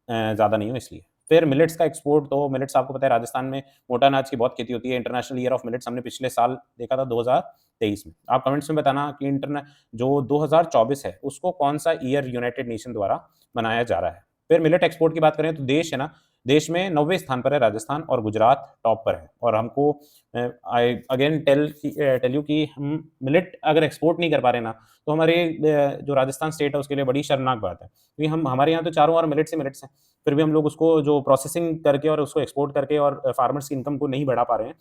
ज़्यादा नहीं हो इसलिए। फिर मिलेट्स का एक्सपोर्ट, तो मिलेट्स आपको पता है राजस्थान में मोटा अनाज की बहुत खेती होती है। इंटरनेशनल ईयर ऑफ मिलेट्स हमने पिछले साल देखा था 2023 में। आप कमेंट्स में बताना कि इंटरने जो 2024 है, उसको कौन-सा ईयर यूनाइटेड नेशन द्वारा मनाया जा रहा है। फिर मिलेट एक्सपोर्ट की बात करें तो देश है ना, देश में 90वें स्थान पर है राजस्थान, और गुजरात टॉप पर है। और हमको आई अगेन टेल यू कि हम मिलेट अगर एक्सपोर्ट नहीं कर पा रहे ना, तो हमारे जो राजस्थान स्टेट है उसके लिए बड़ी शर्मनाक बात है। क्योंकि हम हमारे यहाँ तो चारों ओर मिलेट्स हैं, फिर भी हम लोग उसको जो प्रोसेसिंग करके और उसको एक्सपोर्ट करके और फार्मर्स की इनकम को नहीं बढ़ा पा रहे हैं,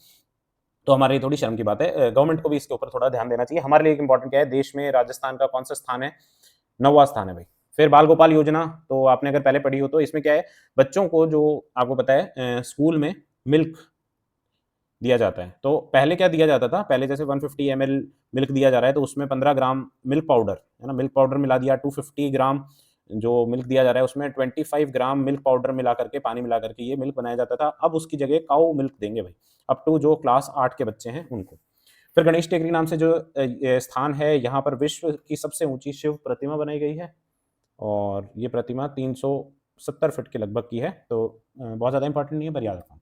तो हमारे लिए थोड़ी शर्म की बात है। गवर्नमेंट को भी इसके ऊपर थोड़ा ध्यान देना चाहिए। हमारे लिए एक इंपॉर्टेंट क्या है, देश में राजस्थान का कौन-सा स्थान है? 9वां स्थान है भाई। फिर बाल गोपाल योजना, तो आपने अगर पहले पढ़ी हो तो इसमें क्या है, बच्चों को जो आपको पता है स्कूल में मिल्क दिया जाता है। तो पहले क्या दिया जाता था? पहले जैसे 150 एमएल मिल्क दिया जा रहा है, तो उसमें 15 ग्राम मिल्क पाउडर, है ना? मिल्क पाउडर मिला दिया। 250 ग्राम जो मिल्क दिया जा रहा है, उसमें 25 ग्राम मिल्क पाउडर मिला करके, पानी मिला करके ये मिल्क बनाया जाता था। अब उसकी जगह काऊ मिल्क देंगे भाई, अप टू जो क्लास 8 के बच्चे हैं उनको। फिर गणेश टेकरी नाम से जो ये स्थान है, यहाँ पर विश्व की सबसे ऊँची शिव प्रतिमा बनाई गई है, और ये प्रतिमा 370 फीट के लगभग की है। तो बहुत ज़्यादा इंपॉर्टेंट नहीं है, पर याद रखना।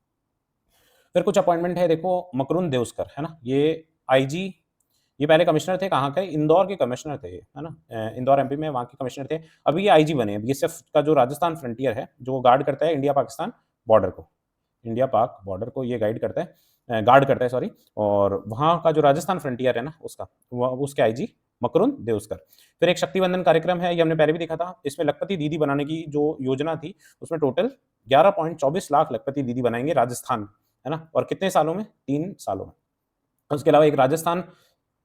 फिर कुछ अपॉइंटमेंट है देखो, मकरुन देउस्कर, है ना? ये आईजी ये पहले कमिश्नर थे कहाँ के? इंदौर के कमिश्नर थे, है ना? इंदौर एमपी में वहाँ के कमिश्नर थे। अभी ये आईजी बने हैं। बीएसएफ का जो राजस्थान फ्रंटियर है, जो गार्ड करता है इंडिया-पाकिस्तान बॉर्डर को। इंडिया-पाक बॉर्डर को ये गार्ड करता है सॉरी। और वहाँ का जो राजस्थान फ्रंटियर है ना उसका, वो उसके आईजी मकरुन देउस्कर। फिर एक शक्तिवंदन कार्यक्रम है, ये हमने पहले भी देखा था। इसमें लखपति दीदी बनाने की जो योजना थी, उसमें टोटल 11.24 लाख लखपति दीदी बनाएँगे राजस्थान, है ना? और कितने सालों में? 3 सालों में। उसके अलावा एक राजस्थान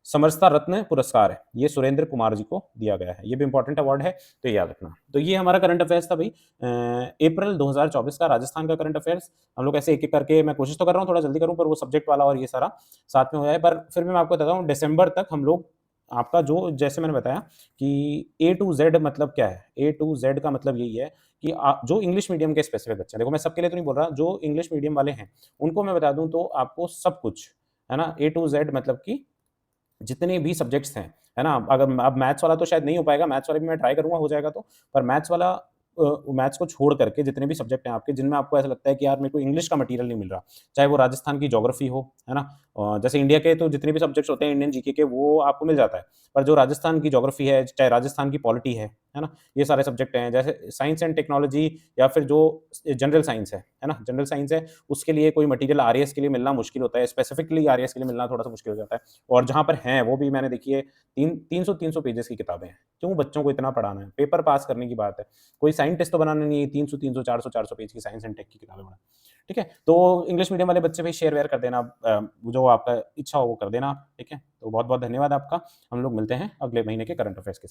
समरसता रत्न पुरस्कार है, ये सुरेंद्र कुमार जी को दिया गया है। ये भी इंपॉर्टेंट अवार्ड है, तो ये याद रखना। तो ये हमारा करंट अफेयर्स था भई, अप्रैल 2024 का राजस्थान का करंट अफेयर्स। हम लोग ऐसे एक-एक करके, मैं कोशिश तो कर रहा हूँ थोड़ा जल्दी करूँ, पर वो सब्जेक्ट वाला और ये सारा साथ में हो जाए। पर फिर भी मैं आपको बताता हूँ, दिसंबर तक हम लोग आपका जो, जैसे मैंने बताया कि ए टू ज़ेड मतलब क्या है? ए टू ज़ेड का मतलब यही है कि जो इंग्लिश मीडियम के स्पेसिफिक बच्चे हैं, देखो मैं सबके लिए तो नहीं बोल रहा, जो इंग्लिश मीडियम वाले हैं, उनको मैं बता दूँ तो आपको सब कुछ, है ना? ए टू ज़ेड मतलब कि जितने भी सब्जेक्ट्स हैं, है ना? अगर अब मैथ्स वाला तो शायद नहीं हो पाएगा, मैथ्स वाला भी मैं ट्राई करूँगा, हो जाएगा तो। पर मैथ्स वाला, मैथ्स को छोड़ करके जितने भी सब्जेक्ट हैं आपके, जिनमें आपको ऐसा लगता है कि यार मेरे को इंग्लिश का मटीरियल नहीं मिल रहा, चाहे वो राजस्थान की ज्योग्राफी हो, है ना? जैसे इंडिया के तो जितने भी सब्जेक्ट्स होते हैं इंडियन जीके के, वो आपको मिल जाता है। पर जो राजस्थान की ज्योग्राफी है, चाहे राजस्थान की पॉलिटी है ना? ये सारे सब्जेक्ट हैं। जैसे साइंस एंड टेक्नोलॉजी या फिर जो जनरल साइंस है ना? जनरल साइंस है, उसके लिए कोई मटीरियल आरएएस के लिए मिलना मुश्किल होता है, स्पेसिफिकली आरएएस के लिए मिलना थोड़ा-सा मुश्किल हो जाता है। और जहाँ पर हैं, वो भी मैंने देखी है, 300 पेजेज़ की किताबें हैं। क्यों बच्चों को इतना पढ़ाना है? पेपर पास करने की बात है। कोई साइंटिस्ट तो बनाना नहीं है, 300, 400 पेज की साइंस एंड टेक की किताबें बनाना। ठीक है? तो इंग्लिश मीडियम वाले बच्चे भी शेयर-वेयर कर देना, जो आपका इच्छा हो वो कर देना, ठीक है? तो बहुत-बहुत धन्यवाद आपका। हम लोग मिलते हैं अगले महीने के करंट अफेयर्स के साथ।